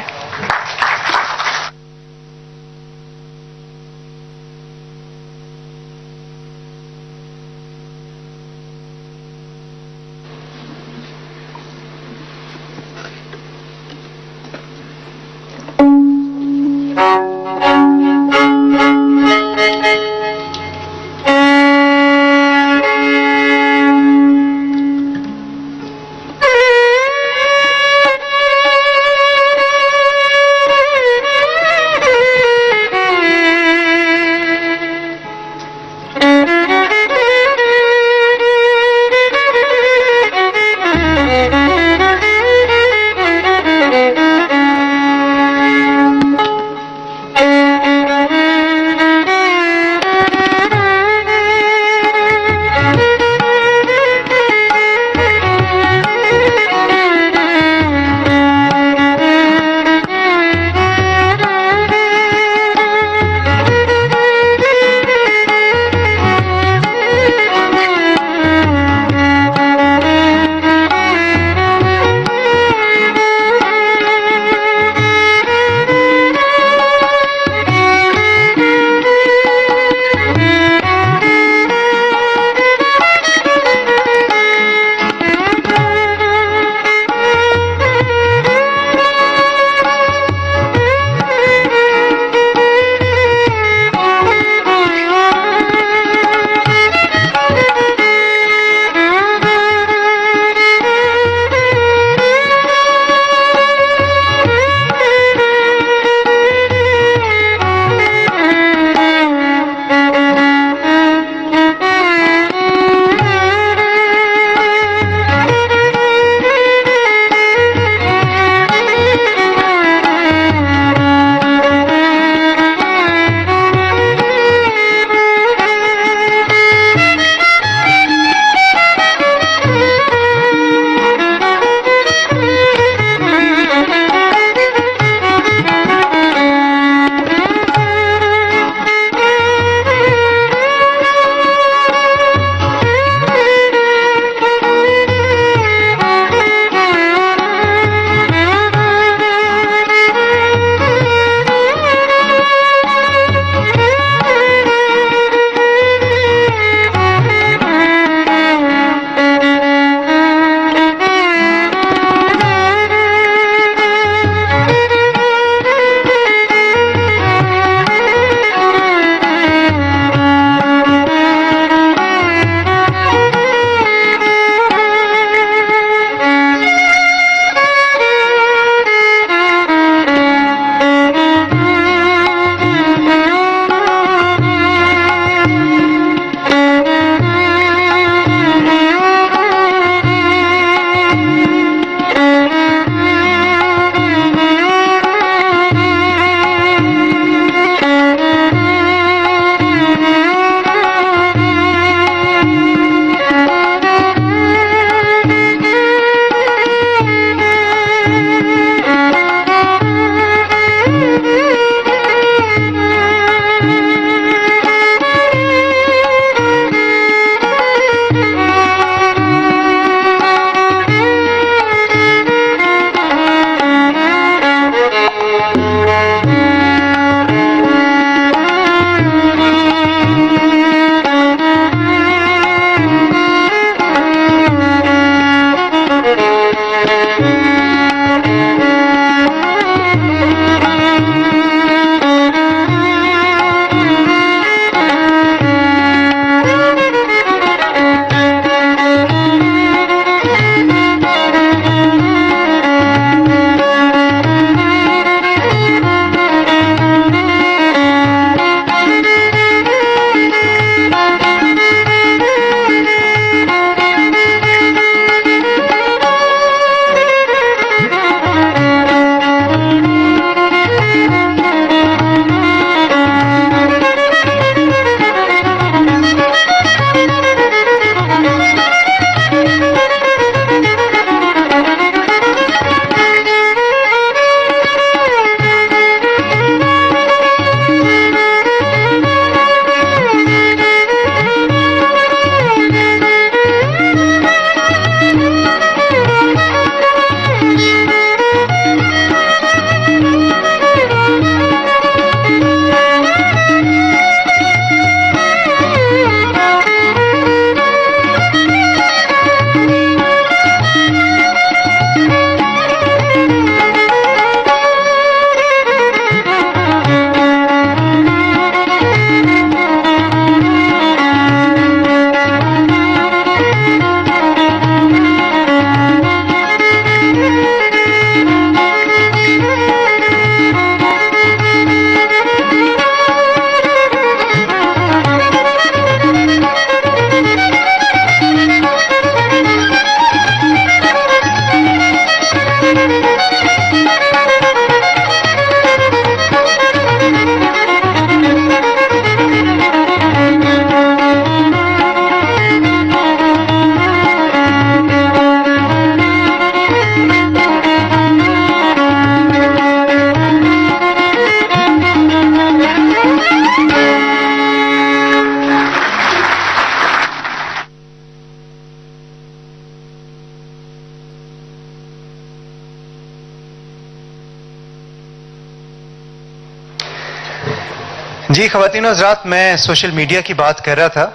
جی خواتین و حضرات، میں سوشل میڈیا کی بات کر رہا تھا.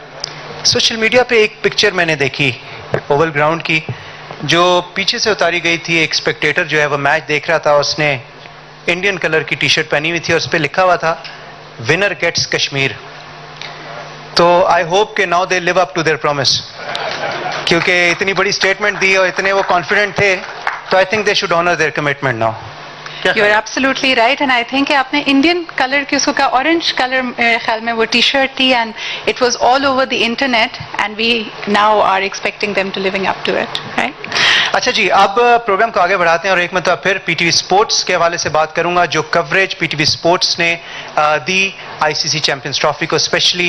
سوشل میڈیا پہ ایک پکچر میں نے دیکھی اوول گراؤنڈ کی، جو پیچھے سے اتاری گئی تھی. ایک اسپیکٹیٹر جو ہے وہ میچ دیکھ رہا تھا، اس نے انڈین کلر کی ٹی شرٹ پہنی ہوئی تھی اور اس پہ لکھا ہوا تھا ونر گیٹس کشمیر. تو آئی ہوپ کہ now they live up to their promise, کیونکہ اتنی بڑی اسٹیٹمنٹ دی اور اتنے وہ کانفیڈنٹ تھے، تو I think they should honour their commitment now. You are absolutely right and I think کہ آپ نے انڈین کلر کی اس کو کہا، اورنج کلر میرے خیال میں وہ ٹی شرٹ تھی and it was all over the internet and we now are expecting them to living up to it, right? اچھا جی، اب پروگرام کو آگے بڑھاتے ہیں اور ایک مرتبہ پھر پی ٹی وی اسپورٹس کے حوالے سے بات کروں گا. جو coverage P T V sports نے دی آئی سی سی چیمپئنز ٹرافی کو، اسپیشلی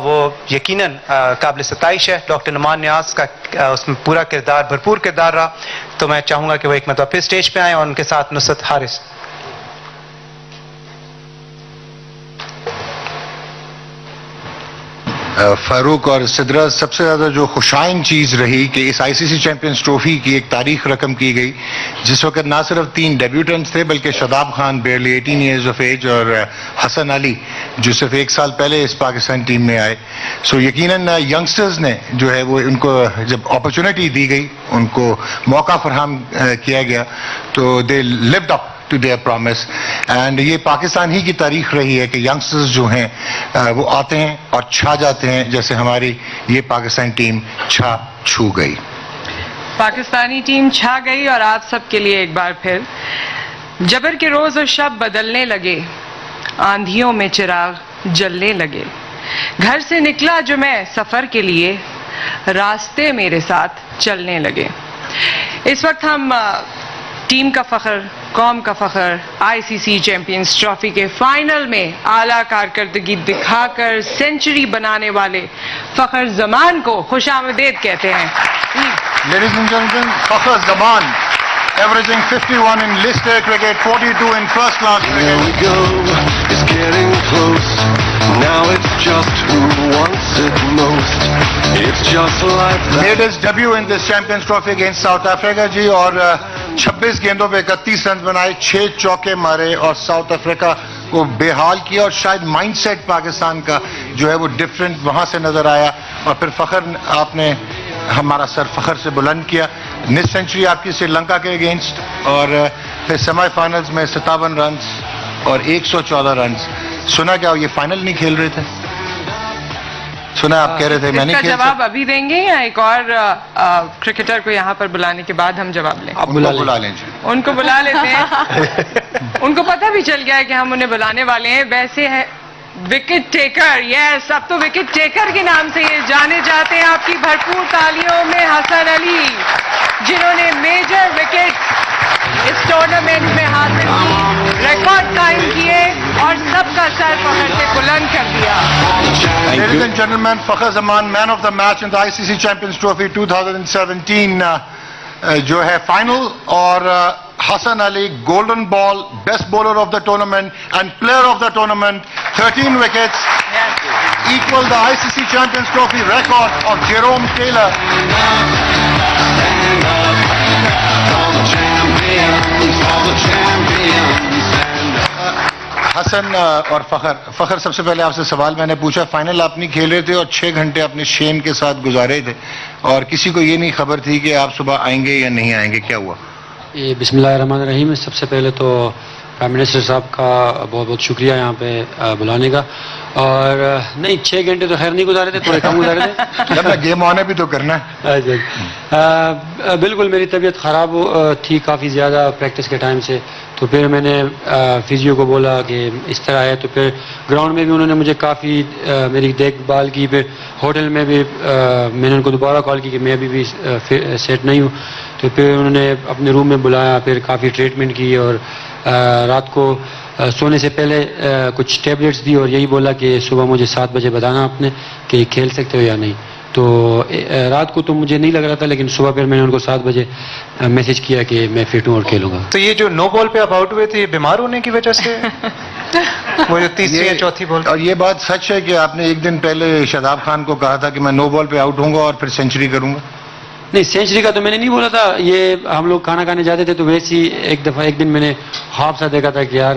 وہ یقیناً قابل ستائش ہے. ڈاکٹر نعمان نیاز کا اس میں پورا کردار، بھرپور کردار رہا. تو میں چاہوں گا کہ وہ ایک مرتبہ پھر اسٹیج پہ آئیں اور ان کے ساتھ نصرت حارث. فاروق اور سدرا، سب سے زیادہ جو خوشائن چیز رہی کہ اس آئی سی سی چیمپئنز ٹرافی کی ایک تاریخ رقم کی گئی، جس وقت نہ صرف 3 ڈیبیوٹنٹس تھے بلکہ Shadab Khan barely 18 years of age اور حسن علی جو صرف 1 سال پہلے اس پاکستان ٹیم میں آئے. سو یقیناً ینگسٹرز نے جو ہے وہ ان کو جب اپرچونٹی دی گئی، ان کو موقع فراہم کیا گیا، تو they lived up to their promise. And یہ پاکستان ہی کی تاریخ رہی ہے کہ ینگسٹرز جو ہیں وہ آتے ہیں اور چھا جاتے ہیں، جیسے ہماری یہ پاکستان ٹیم چھو گئی. پاکستانی ٹیم چھا گئی اور آپ سب کے لیے ایک بار پھر جبر کے روز اور شب بدلنے لگے، آندھیوں میں چراغ جلنے لگے. گھر سے نکلا جو میں سفر کے لیے، راستے میرے ساتھ چلنے لگے. اس وقت ہم ٹیم کا فخر، قوم کا فخر، آئی سی سی چیمپئنز ٹرافی کے فائنل میں اعلیٰ کارکردگی دکھا کر سینچری بنانے والے فخر زمان کو خوش آمدید کہتے ہیں. Ladies and gentlemen, Fakhar Zaman, averaging 51 in list A cricket, 42 in first class cricket. Here we go, it's getting close. Now it's just who wants it most. It's just like that. Made his debut in this Champions Trophy against South Africa جی، اور 26 گیندوں پہ 31 runs بنائے، 6 چوکے مارے اور South Africa کو بے حال کیا. اور شاید مائنڈ سیٹ پاکستان کا جو ہے وہ ڈفرینٹ وہاں سے نظر آیا. اور پھر فخر، آپ نے ہمارا سر فخر سے بلند کیا. نصف سینچری آپ کی سری لنکا کے اگینسٹ، اور پھر سیمی فائنلز میں 57 رنز اور 114 رنز. سنا کیا یہ فائنل نہیں کھیل رہے تھے؟ سنا آپ کہہ رہے تھے میں نہیں کھیل. جواب ابھی دیں گے یا ایک اور کرکٹر کو یہاں پر بلانے کے بعد ہم جواب لیں؟ آپ بلا لیں جی. ان کو بلا لیتے ہیں. ان کو پتہ بھی چل گیا ہے کہ ہم انہیں بلانے والے ہیں. ویسے ہے وکٹ ٹیکر، یس، اب تو وکٹ ٹیکر کے نام سے یہ جانے جاتے ہیں. آپ کی بھرپور تالیوں میں حسن علی، جنہوں نے میجر وکٹ اس ٹورنامنٹ میں حاصل کی، ریکارڈ قائم کیے اور سب کا سر فخر سے بلند کر دیا. Ladies and gentlemen, Fakhar Zaman, man of the match in the ICC Champions Trophy 2017 جو ہے فائنل، اور Hasan Ali golden ball, best bowler of the tournament and player of the tournament. 13 wickets equal the ICC Champions Trophy record of Jerome Taylor. Hasan اور فخر سب سے پہلے آپ سے سوال میں نے پوچھا، فائنل آپ نہیں کھیل رہے تھے اور 6 گھنٹے اپنے شین کے ساتھ گزارے تھے، اور کسی کو یہ نہیں خبر تھی کہ آپ صبح آئیں گے یا نہیں آئیں گے، کیا ہوا؟ بسم اللہ الرحمن الرحیم. سب سے پہلے تو پرائم منسٹر صاحب کا بہت بہت شکریہ یہاں پہ بلانے کا. اور نہیں 6 گھنٹے تو خیر نہیں گزارے تھے، تھوڑے کم گزارے تھے. جب گیم آنے بھی تو کرنا ہے. بالکل میری طبیعت خراب تھی کافی زیادہ پریکٹس کے ٹائم سے، تو پھر میں نے فزیو کو بولا کہ اس طرح ہے. تو پھر گراؤنڈ میں بھی انہوں نے مجھے کافی میری دیکھ بھال کی. پھر ہوٹل میں بھی میں نے ان کو دوبارہ کال کی کہ میں ابھی بھی سیٹ نہیں ہوں. تو پھر انہوں نے اپنے روم میں بلایا، پھر کافی ٹریٹمنٹ کی، اور رات کو سونے سے پہلے کچھ ٹیبلیٹس دی، اور یہی بولا کہ صبح مجھے 7 بجے بتانا آپ نے کہ کھیل سکتے ہو یا نہیں. تو رات کو تو مجھے نہیں لگ رہا تھا، لیکن صبح پھر میں نے ان کو 7 بجے میسج کیا کہ میں فٹ ہوں اور کھیلوں گا. تو یہ جو نو بال پہ آپ آؤٹ ہوئے تھے، یہ بیمار ہونے کی وجہ سے وہ جو تیسری یا چوتھی بال؟ اور یہ بات سچ ہے کہ آپ نے ایک دن پہلے شاداب خان کو کہا تھا کہ میں نو بال پہ آؤٹ ہوں گا اور پھر سینچری کروں گا؟ نہیں، سینچری کا تو میں نے نہیں بولا تھا. یہ ہم لوگ کھانا کھانے جاتے تھے تو ویسے ہی ایک دن میں نے خواب سا دیکھا تھا کہ یار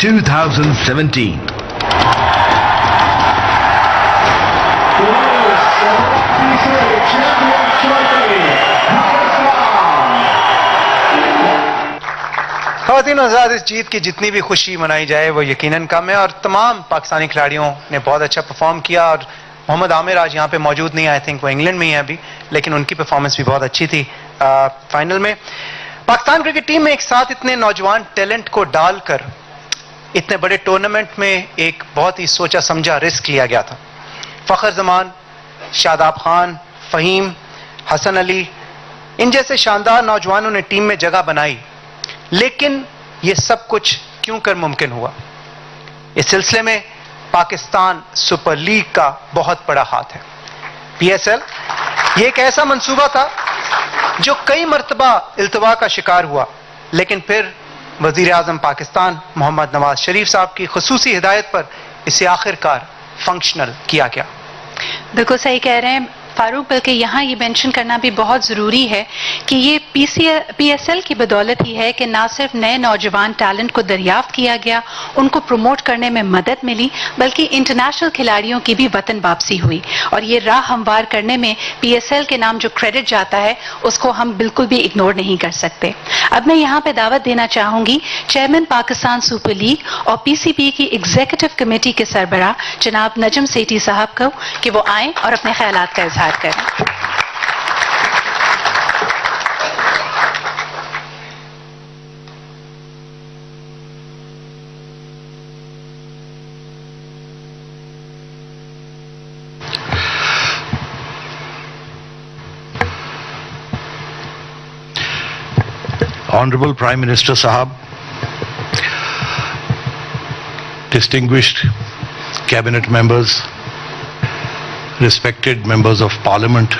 2017। خواتین و حضرات، اس جیت کی جتنی بھی خوشی منائی جائے وہ یقیناً کم ہے، اور تمام پاکستانی کھلاڑیوں نے بہت اچھا پرفارم کیا. اور محمد عامر آج یہاں پہ موجود نہیں، آئی تھنک وہ انگلینڈ میں ہی ہیں ابھی، لیکن ان کی پرفارمنس بھی بہت اچھی تھی فائنل میں. پاکستان کرکٹ ٹیم میں ایک ساتھ اتنے نوجوان ٹیلنٹ کو ڈال کر اتنے بڑے ٹورنامنٹ میں ایک بہت ہی سوچا سمجھا رسک لیا گیا تھا. فخر زمان، شاداب خان، فہیم، حسن علی، ان جیسے شاندار نوجوانوں نے ٹیم میں جگہ بنائی، لیکن یہ سب کچھ کیوں کر ممکن ہوا؟ اس سلسلے میں پاکستان سپر لیگ کا بہت بڑا ہاتھ ہے. پی ایس ایل یہ ایک ایسا منصوبہ تھا جو کئی مرتبہ التوا کا شکار ہوا، لیکن پھر وزیر اعظم پاکستان محمد نواز شریف صاحب کی خصوصی ہدایت پر اسے آخر کار فنکشنل کیا گیا. بالکل صحیح کہہ رہے ہیں فاروق، بلکہ یہاں یہ مینشن کرنا بھی بہت ضروری ہے کہ یہ پی ایس ایل کی بدولت ہی ہے کہ نہ صرف نئے نوجوان ٹیلنٹ کو دریافت کیا گیا، ان کو پروموٹ کرنے میں مدد ملی، بلکہ انٹرنیشنل کھلاڑیوں کی بھی وطن واپسی ہوئی. اور یہ راہ ہموار کرنے میں پی ایس ایل کے نام جو کریڈٹ جاتا ہے اس کو ہم بالکل بھی اگنور نہیں کر سکتے. اب میں یہاں پہ دعوت دینا چاہوں گی چیئرمین پاکستان سپر لیگ اور پی سی بی کی ایگزیکٹو کمیٹی کے سربراہ جناب نجم سیٹھی صاحب کو کہ وہ آئیں اور اپنے خیالات کا اظہار کریں. Honorable Prime Minister Sahab, distinguished cabinet members, respected members of parliament,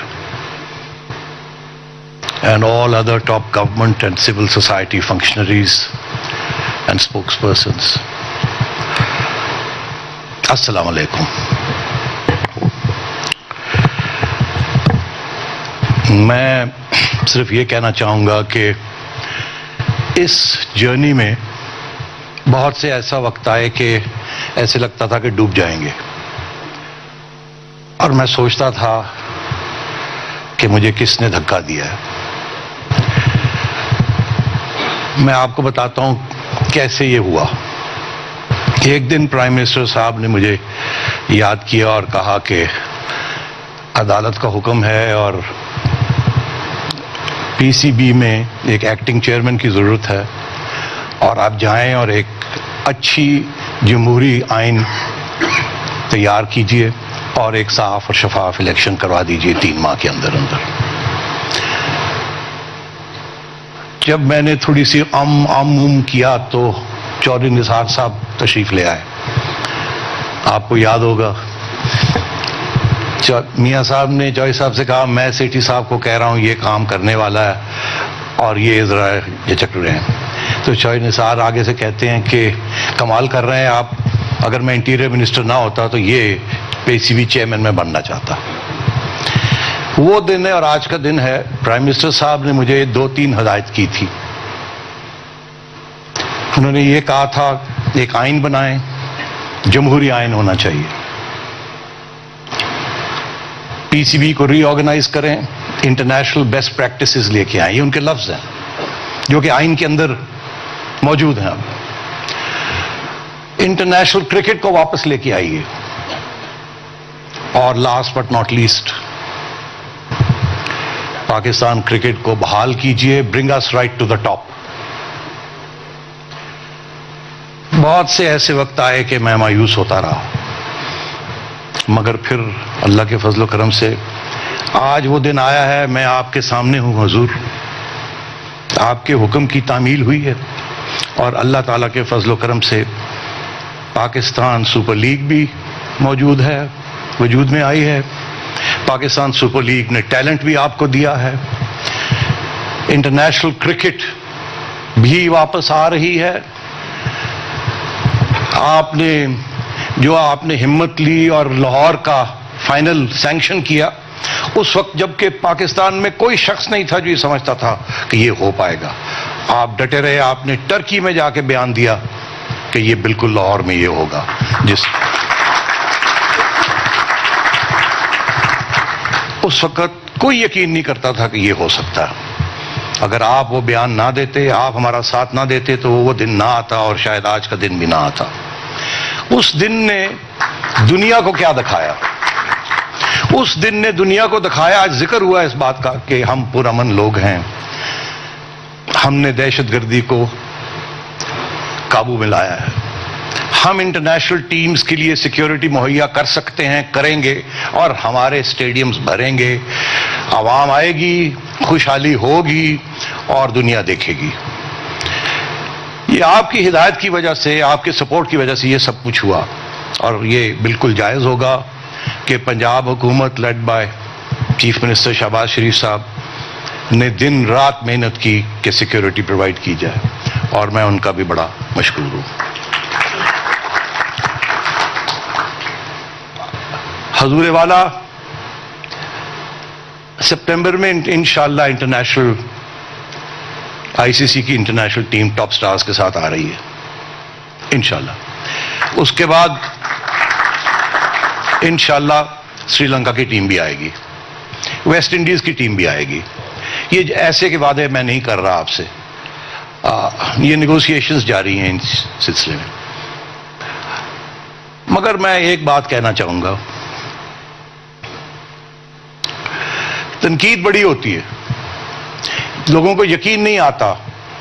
and all other top government and civil society functionaries and spokespersons. Assalamu alaikum. میں صرف یہ کہنا چاہوں گا کہ اس جرنی میں بہت سے ایسا وقت آئے کہ ایسے لگتا تھا کہ ڈوب جائیں گے، اور میں سوچتا تھا کہ مجھے کس نے دھکا دیا ہے. میں آپ کو بتاتا ہوں کیسے یہ ہوا. ایک دن پرائم منسٹر صاحب نے مجھے یاد کیا اور کہا کہ عدالت کا حکم ہے اور پی سی بی میں ایک ایکٹنگ چیئرمین کی ضرورت ہے، اور آپ جائیں اور ایک اچھی جمہوری آئین تیار کیجئے اور ایک صاف اور شفاف الیکشن کروا دیجئے 3 ماہ کے اندر اندر. جب میں نے تھوڑی سی کیا تو چودھری نثار صاحب تشریف لے آئے. آپ کو یاد ہوگا میاں صاحب نے چودھری صاحب سے کہا میں سیٹھی صاحب کو کہہ رہا ہوں یہ کام کرنے والا ہے اور یہ ذرا جھچک رہے ہیں. تو چودھری نثار آگے سے کہتے ہیں کہ کمال کر رہے ہیں آپ، اگر میں انٹیریئر منسٹر نہ ہوتا تو یہ پی سی بی چیئرمین میں بننا چاہتا. وہ دن ہے اور آج کا دن ہے. پرائم منسٹر صاحب نے مجھے 2-3 ہدایت کی تھی. انہوں نے یہ کہا تھا ایک آئین بنائیں، جمہوری آئین ہونا چاہیے، پی سی بی کو ری آرگنائز کریں، انٹرنیشنل بیسٹ پریکٹسز لے کے آئیں. یہ ان کے لفظ ہیں جو کہ آئین کے اندر موجود ہیں. اب انٹرنیشنل کرکٹ کو واپس لے کے آئیے، اور last but not least Pakistan cricket کو بحال کیجئے. برنگ اس رائٹ ٹو دا ٹاپ. بہت سے ایسے وقت آئے کہ میں مایوس ہوتا رہا، مگر پھر اللہ کے فضل و کرم سے آج وہ دن آیا ہے. میں آپ کے سامنے ہوں حضور، آپ کے حکم کی تعمیل ہوئی ہے، اور اللہ تعالیٰ کے فضل و کرم سے پاکستان سپر لیگ بھی موجود ہے، وجود میں آئی ہے. پاکستان سپر لیگ نے ٹیلنٹ بھی آپ کو دیا ہے. انٹرنیشنل کرکٹ بھی واپس آ رہی ہے. آپ نے ہمت لی اور لاہور کا فائنل سینکشن کیا اس وقت جبکہ پاکستان میں کوئی شخص نہیں تھا جو یہ سمجھتا تھا کہ یہ ہو پائے گا. آپ ڈٹے رہے. آپ نے ٹرکی میں جا کے بیان دیا کہ یہ بالکل لاہور میں یہ ہوگا. اس وقت کوئی یقین نہیں کرتا تھا کہ یہ ہو سکتا ہے. اگر آپ وہ بیان نہ دیتے, آپ ہمارا ساتھ نہ دیتے تو وہ دن نہ آتا, اور شاید آج کا دن بھی نہ آتا. اس دن نے دنیا کو کیا دکھایا؟ اس دن نے دنیا کو دکھایا, آج ذکر ہوا اس بات کا کہ ہم پرامن لوگ ہیں, ہم نے دہشت گردی کو قابو میں لایا ہے, ہم انٹرنیشنل ٹیمز کے لیے سیکیورٹی مہیا کر سکتے ہیں, کریں گے, اور ہمارے اسٹیڈیمز بھریں گے, عوام آئے گی, خوشحالی ہوگی اور دنیا دیکھے گی. یہ آپ کی ہدایت کی وجہ سے, آپ کے سپورٹ کی وجہ سے یہ سب کچھ ہوا, اور یہ بالکل جائز ہوگا کہ پنجاب حکومت led by chief minister Shahbaz Sharif صاحب نے دن رات محنت کی کہ سیکیورٹی پرووائڈ کی جائے, اور میں ان کا بھی بڑا مشکور ہوں. حضور والا, سپٹمبر میں انشاءاللہ انٹرنیشنل آئی سی سی کی انٹرنیشنل ٹیم ٹاپ سٹارز کے ساتھ آ رہی ہے انشاءاللہ. اس کے بعد انشاءاللہ سری لنکا کی ٹیم بھی آئے گی, ویسٹ انڈیز کی ٹیم بھی آئے گی. یہ ایسے کے وعدے میں نہیں کر رہا آپ سے, یہ نیگوسیشنز جاری ہیں اس سلسلے میں. مگر میں ایک بات کہنا چاہوں گا, تنقید بڑی ہوتی ہے, لوگوں کو یقین نہیں آتا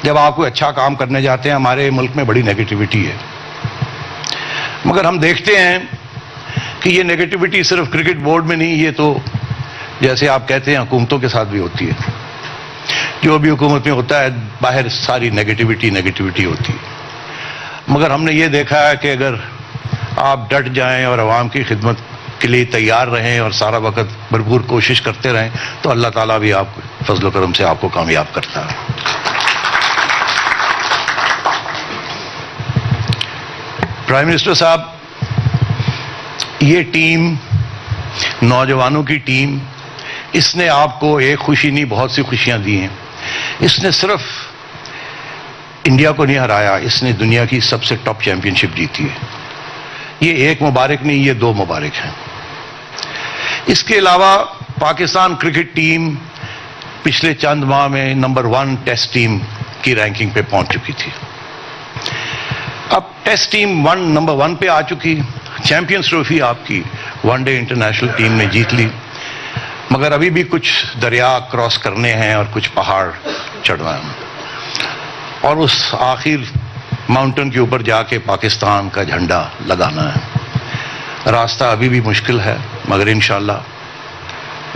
جب آپ کوئی اچھا کام کرنے جاتے ہیں. ہمارے ملک میں بڑی نیگیٹیوٹی ہے, مگر ہم دیکھتے ہیں کہ یہ نیگیٹیوٹی صرف کرکٹ بورڈ میں نہیں, یہ تو جیسے آپ کہتے ہیں حکومتوں کے ساتھ بھی ہوتی ہے. جو بھی حکومت میں ہوتا ہے باہر ساری نیگیٹیوٹی ہوتی ہے. مگر ہم نے یہ دیکھا ہے کہ اگر آپ ڈٹ جائیں اور عوام کی خدمت کے لیے تیار رہیں اور سارا وقت بھرپور کوشش کرتے رہیں تو اللہ تعالیٰ بھی آپ فضل و کرم سے آپ کو کامیاب کرتا ہے. پرائم منسٹر صاحب, یہ ٹیم, نوجوانوں کی ٹیم, اس نے آپ کو ایک خوشی نہیں بہت سی خوشیاں دی ہیں. اس نے صرف انڈیا کو نہیں ہرایا, اس نے دنیا کی سب سے ٹاپ چیمپئن شپ جیتی ہے. یہ ایک مبارک نہیں, یہ دو مبارک ہیں. اس کے علاوہ پاکستان کرکٹ ٹیم پچھلے چند ماہ میں نمبر 1 ٹیسٹ ٹیم کی رینکنگ پہ پہنچ چکی تھی. اب ٹیسٹ ٹیم نمبر 1 پہ آ چکی. چیمپئنز ٹرافی آپ کی ون ڈے انٹرنیشنل ٹیم نے جیت لی, مگر ابھی بھی کچھ دریا کراس کرنے ہیں اور کچھ پہاڑ چڑھنا ہے, اور اس آخر ماؤنٹن کے اوپر جا کے پاکستان کا جھنڈا لگانا ہے. راستہ ابھی بھی مشکل ہے, مگر انشاءاللہ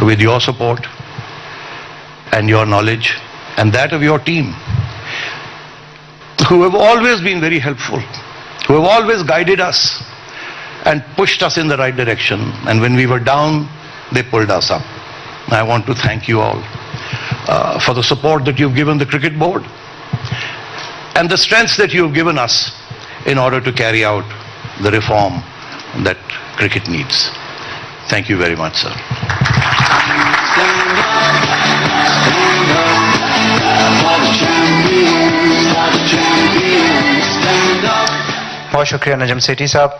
with your support and your knowledge and that of your team, who have always been very helpful, who have always guided us and pushed us in the right direction, and when we were down, they pulled us up. I want to thank you all for the support that you've given the cricket board and the strength that you've given us in order to carry out the reform that cricket needs. Thank you very much, sir. بہت شکریہ نجم سیٹھی صاحب.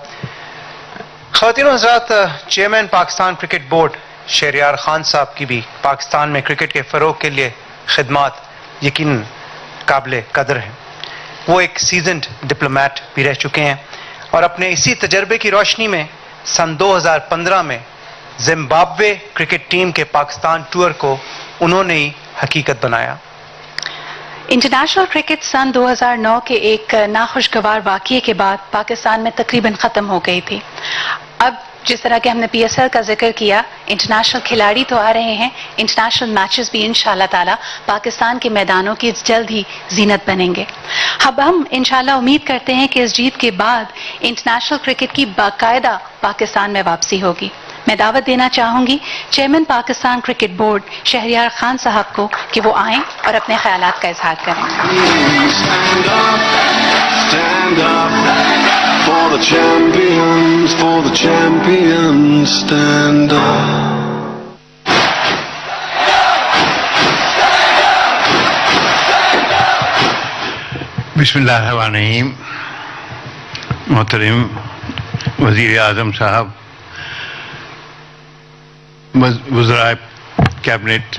خواتین و حضرات, chairman Pakistan cricket board Shehryar Khan صاحب کی بھی پاکستان میں کرکٹ کے فروغ کے لیے خدمات یقیناً قابل قدر ہیں. وہ ایک سیزنڈ ڈپلومیٹ بھی رہ چکے ہیں, اور اپنے اسی تجربے کی روشنی میں سن 2015 میں زمبابوے کرکٹ ٹیم کے پاکستان ٹور کو انہوں نے ہی حقیقت بنایا. انٹرنیشنل کرکٹ سن 2009 کے ایک ناخوشگوار واقعے کے بعد پاکستان میں تقریباً ختم ہو گئی تھی. اب جس طرح کہ ہم نے پی ایس ایل کا ذکر کیا, انٹرنیشنل کھلاڑی تو آ رہے ہیں, انٹرنیشنل میچز بھی انشاءاللہ تعالی پاکستان کے میدانوں کی جلد ہی زینت بنیں گے. اب ہم انشاءاللہ امید کرتے ہیں کہ اس جیت کے بعد انٹرنیشنل کرکٹ کی باقاعدہ پاکستان میں واپسی ہوگی. میں دعوت دینا چاہوں گی chairman Pakistan cricket board Shehryar Khan صاحب کو کہ وہ آئیں اور اپنے خیالات کا اظہار کریں. For the champions, stand up. بسم اللہ الرحمن الرحیم. محترم وزیر اعظم صاحب, وزرائے کیبنٹ,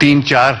3-4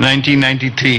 1993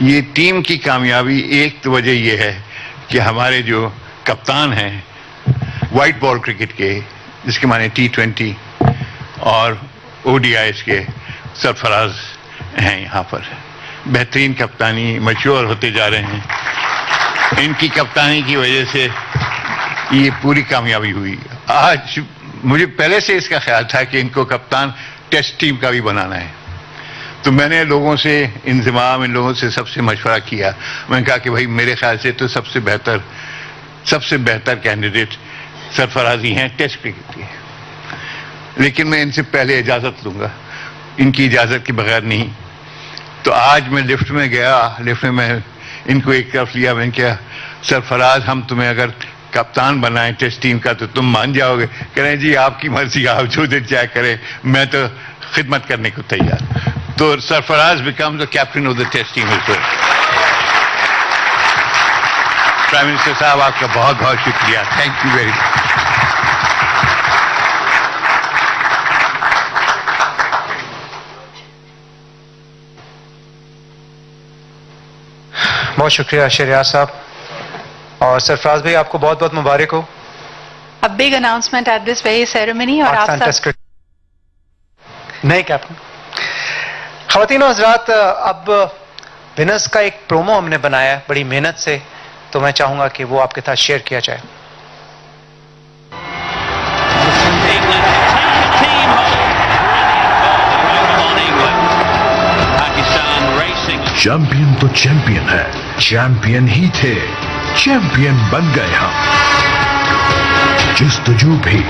یہ ٹیم کی کامیابی ایک تو وجہ یہ ہے کہ ہمارے جو کپتان ہیں وائٹ بال کرکٹ کے، جس کے معنی T20 اور ODIs کے، سرفراز ہیں یہاں پر. بہترین کپتانی، میچور ہوتے جا رہے ہیں. ان کی کپتانی کی وجہ سے یہ پوری کامیابی ہوئی. آج مجھے پہلے سے اس کا خیال تھا کہ ان کو کپتان ٹیسٹ ٹیم کا بھی بنانا ہے، تو میں نے لوگوں سے انضمام، ان لوگوں سے سب سے مشورہ کیا. میں نے کہا کہ بھائی میرے خیال سے تو سب سے بہتر کینڈیڈیٹ سرفرازی ہیں ٹیسٹ کرکٹ کے، لیکن میں ان سے پہلے اجازت لوں گا، ان کی اجازت کے بغیر نہیں. تو آج میں لفٹ میں گیا، لفٹ میں میں ان کو ایک طرف لیا، میں نے کہا سرفراز ہم تمہیں اگر کپتان بنائیں ٹیسٹ ٹیم کا تو تم مان جاؤ گے؟ کہہ رہے ہیں جی آپ کی مرضی، آپ جو دل چاہے کریں، میں تو خدمت کرنے کو تیار. تو Sarfraz becomes the captain of the test team as well. Prime minister صاحب آپ کا بہت بہت شکریہ. Thank you very much. بہت شکریہ شہریار صاحب. اور سرفراز بھائی آپ کو بہت بہت مبارک ہو. A big announcement at this very ceremony. اور آپ سب نئے کیپٹن. خواتین و حضرات، اب ونرز کا ایک پرومو ہم نے بنایا ہے بڑی محنت سے، تو میں چاہوں گا کہ وہ آپ کے ساتھ شیئر کیا جائے. چیمپئن تو چیمپئن ہے، چیمپئن ہی تھے، چیمپئن بن گئے ہم. جستجو بھی،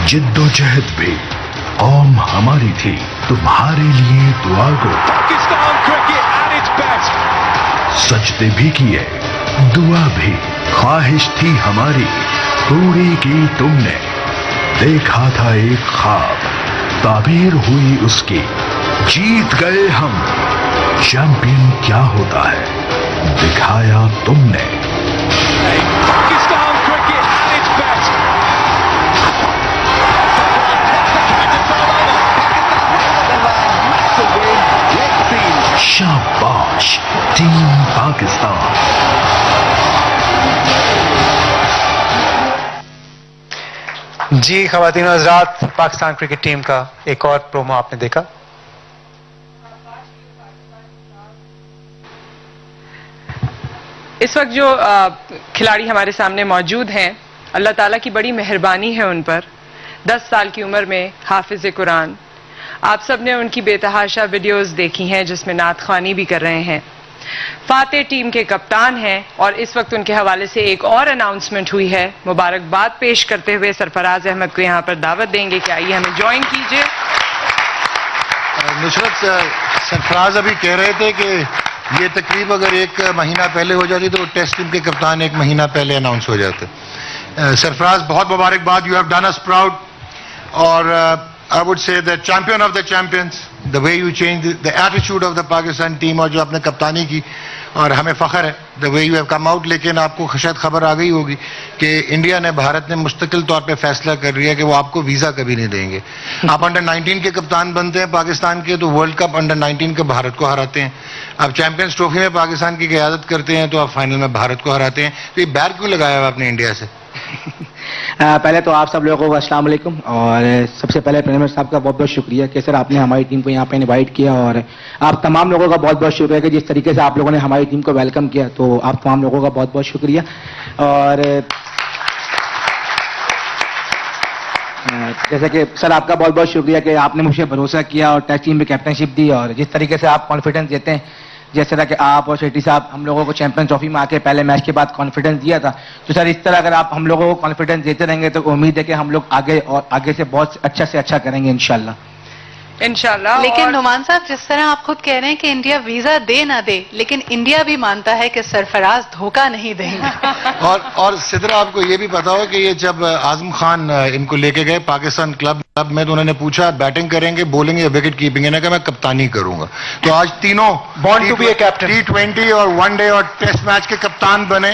جد و جہد بھی، قوم ہماری تھی، تمہارے لیے دعا گو. سجدے بھی کیے، دعا بھی، خواہش تھی ہماری، پوری کی تم نے. دیکھا تھا ایک خواب، تعبیر ہوئی اس کی، جیت گئے ہم. چیمپئن کیا ہوتا ہے دکھایا تم نے. شاباش ٹیم پاکستان. جی خواتین و حضرات، پاکستان کرکٹ ٹیم کا ایک اور پرومو آپ نے دیکھا. اس وقت جو کھلاڑی ہمارے سامنے موجود ہیں، اللہ تعالیٰ کی بڑی مہربانی ہے ان پر. 10 سال کی عمر میں حافظ قرآن. آپ سب نے ان کی بے تحاشا ویڈیوز دیکھی ہیں جس میں نعت خوانی بھی کر رہے ہیں. فاتح ٹیم کے کپتان ہیں، اور اس وقت ان کے حوالے سے ایک اور اناؤنسمنٹ ہوئی ہے. مبارکباد پیش کرتے ہوئے سرفراز احمد کو یہاں پر دعوت دیں گے کہ آئیے ہمیں جوائن کیجیے. نصرت، سرفراز ابھی کہہ رہے تھے کہ یہ تقریب اگر ایک مہینہ پہلے ہو جاتی تو ٹیسٹ ٹیم کے کپتان ایک مہینہ پہلے اناؤنس ہو جاتے. سرفراز بہت مبارکباد. You have done us proud. اور I would say the champion of the champions, the way you changed the attitude of the Pakistan team, اور جو آپ نے کپتانی کی، اور ہمیں فخر ہے the way you have come out. لیکن آپ کو شاید خبر آ گئی ہوگی کہ انڈیا نے، بھارت نے مستقل طور پہ فیصلہ کر رہی ہے کہ وہ آپ کو ویزا کبھی نہیں دیں گے. آپ انڈر 19 کے کپتان بنتے ہیں پاکستان کے تو ورلڈ کپ انڈر 19 کے بھارت کو ہراتے ہیں. آپ چیمپئنز ٹرافی میں پاکستان کی قیادت کرتے ہیں تو آپ فائنل میں بھارت کو ہراتے ہیں. تو یہ بیٹ کیوں لگایا ہوا آپ نے انڈیا سے؟ پہلے تو آپ سب لوگوں کو السلام علیکم. اور سب سے پہلے پرائم منسٹر صاحب کا بہت بہت شکریہ کہ سر آپ نے ہماری ٹیم کو یہاں پہ انوائٹ کیا، اور آپ تمام لوگوں کا بہت بہت شکریہ کہ جس طریقے سے آپ لوگوں نے ہماری ٹیم کو ویلکم کیا. تو آپ تمام لوگوں کا بہت بہت شکریہ. اور جیسے کہ سر آپ کا بہت بہت شکریہ کہ آپ نے مجھے بھروسہ کیا اور ٹیسٹ ٹیم میں کیپٹنشپ دی، اور جس طریقے سے آپ کانفیڈنس دیتے ہیں، جس طرح کہ آپ اور شیٹی صاحب ہم لوگوں کو چیمپئن ٹرافی میں آ کے پہلے میچ کے بعد کانفیڈنس دیا تھا. تو سر اس طرح اگر آپ ہم لوگوں کو کانفیڈنس دیتے رہیں گے تو امید ہے کہ ہم لوگ آگے سے بہت اچھا سے اچھا کریں گے انشاءاللہ. انشاءاللہ. لیکن نعمان صاحب، جس طرح آپ خود کہہ رہے ہیں کہ انڈیا ویزا دے نہ دے، لیکن انڈیا بھی مانتا ہے کہ سرفراز دھوکہ نہیں دیں گے. اور سدرا، آپ کو یہ بھی پتا ہو کہ یہ جب اعظم خان ان کو لے کے گئے پاکستان کلب میں تو انہوں نے پوچھا بیٹنگ کریں گے، بولیں گے یا وکٹ کیپنگ؟ نے کہا میں کپتانی کروں گا. تو آج تینوں Born to be a captain. T20 اور ون ڈے اور ٹیسٹ میچ کے کپتان بنے.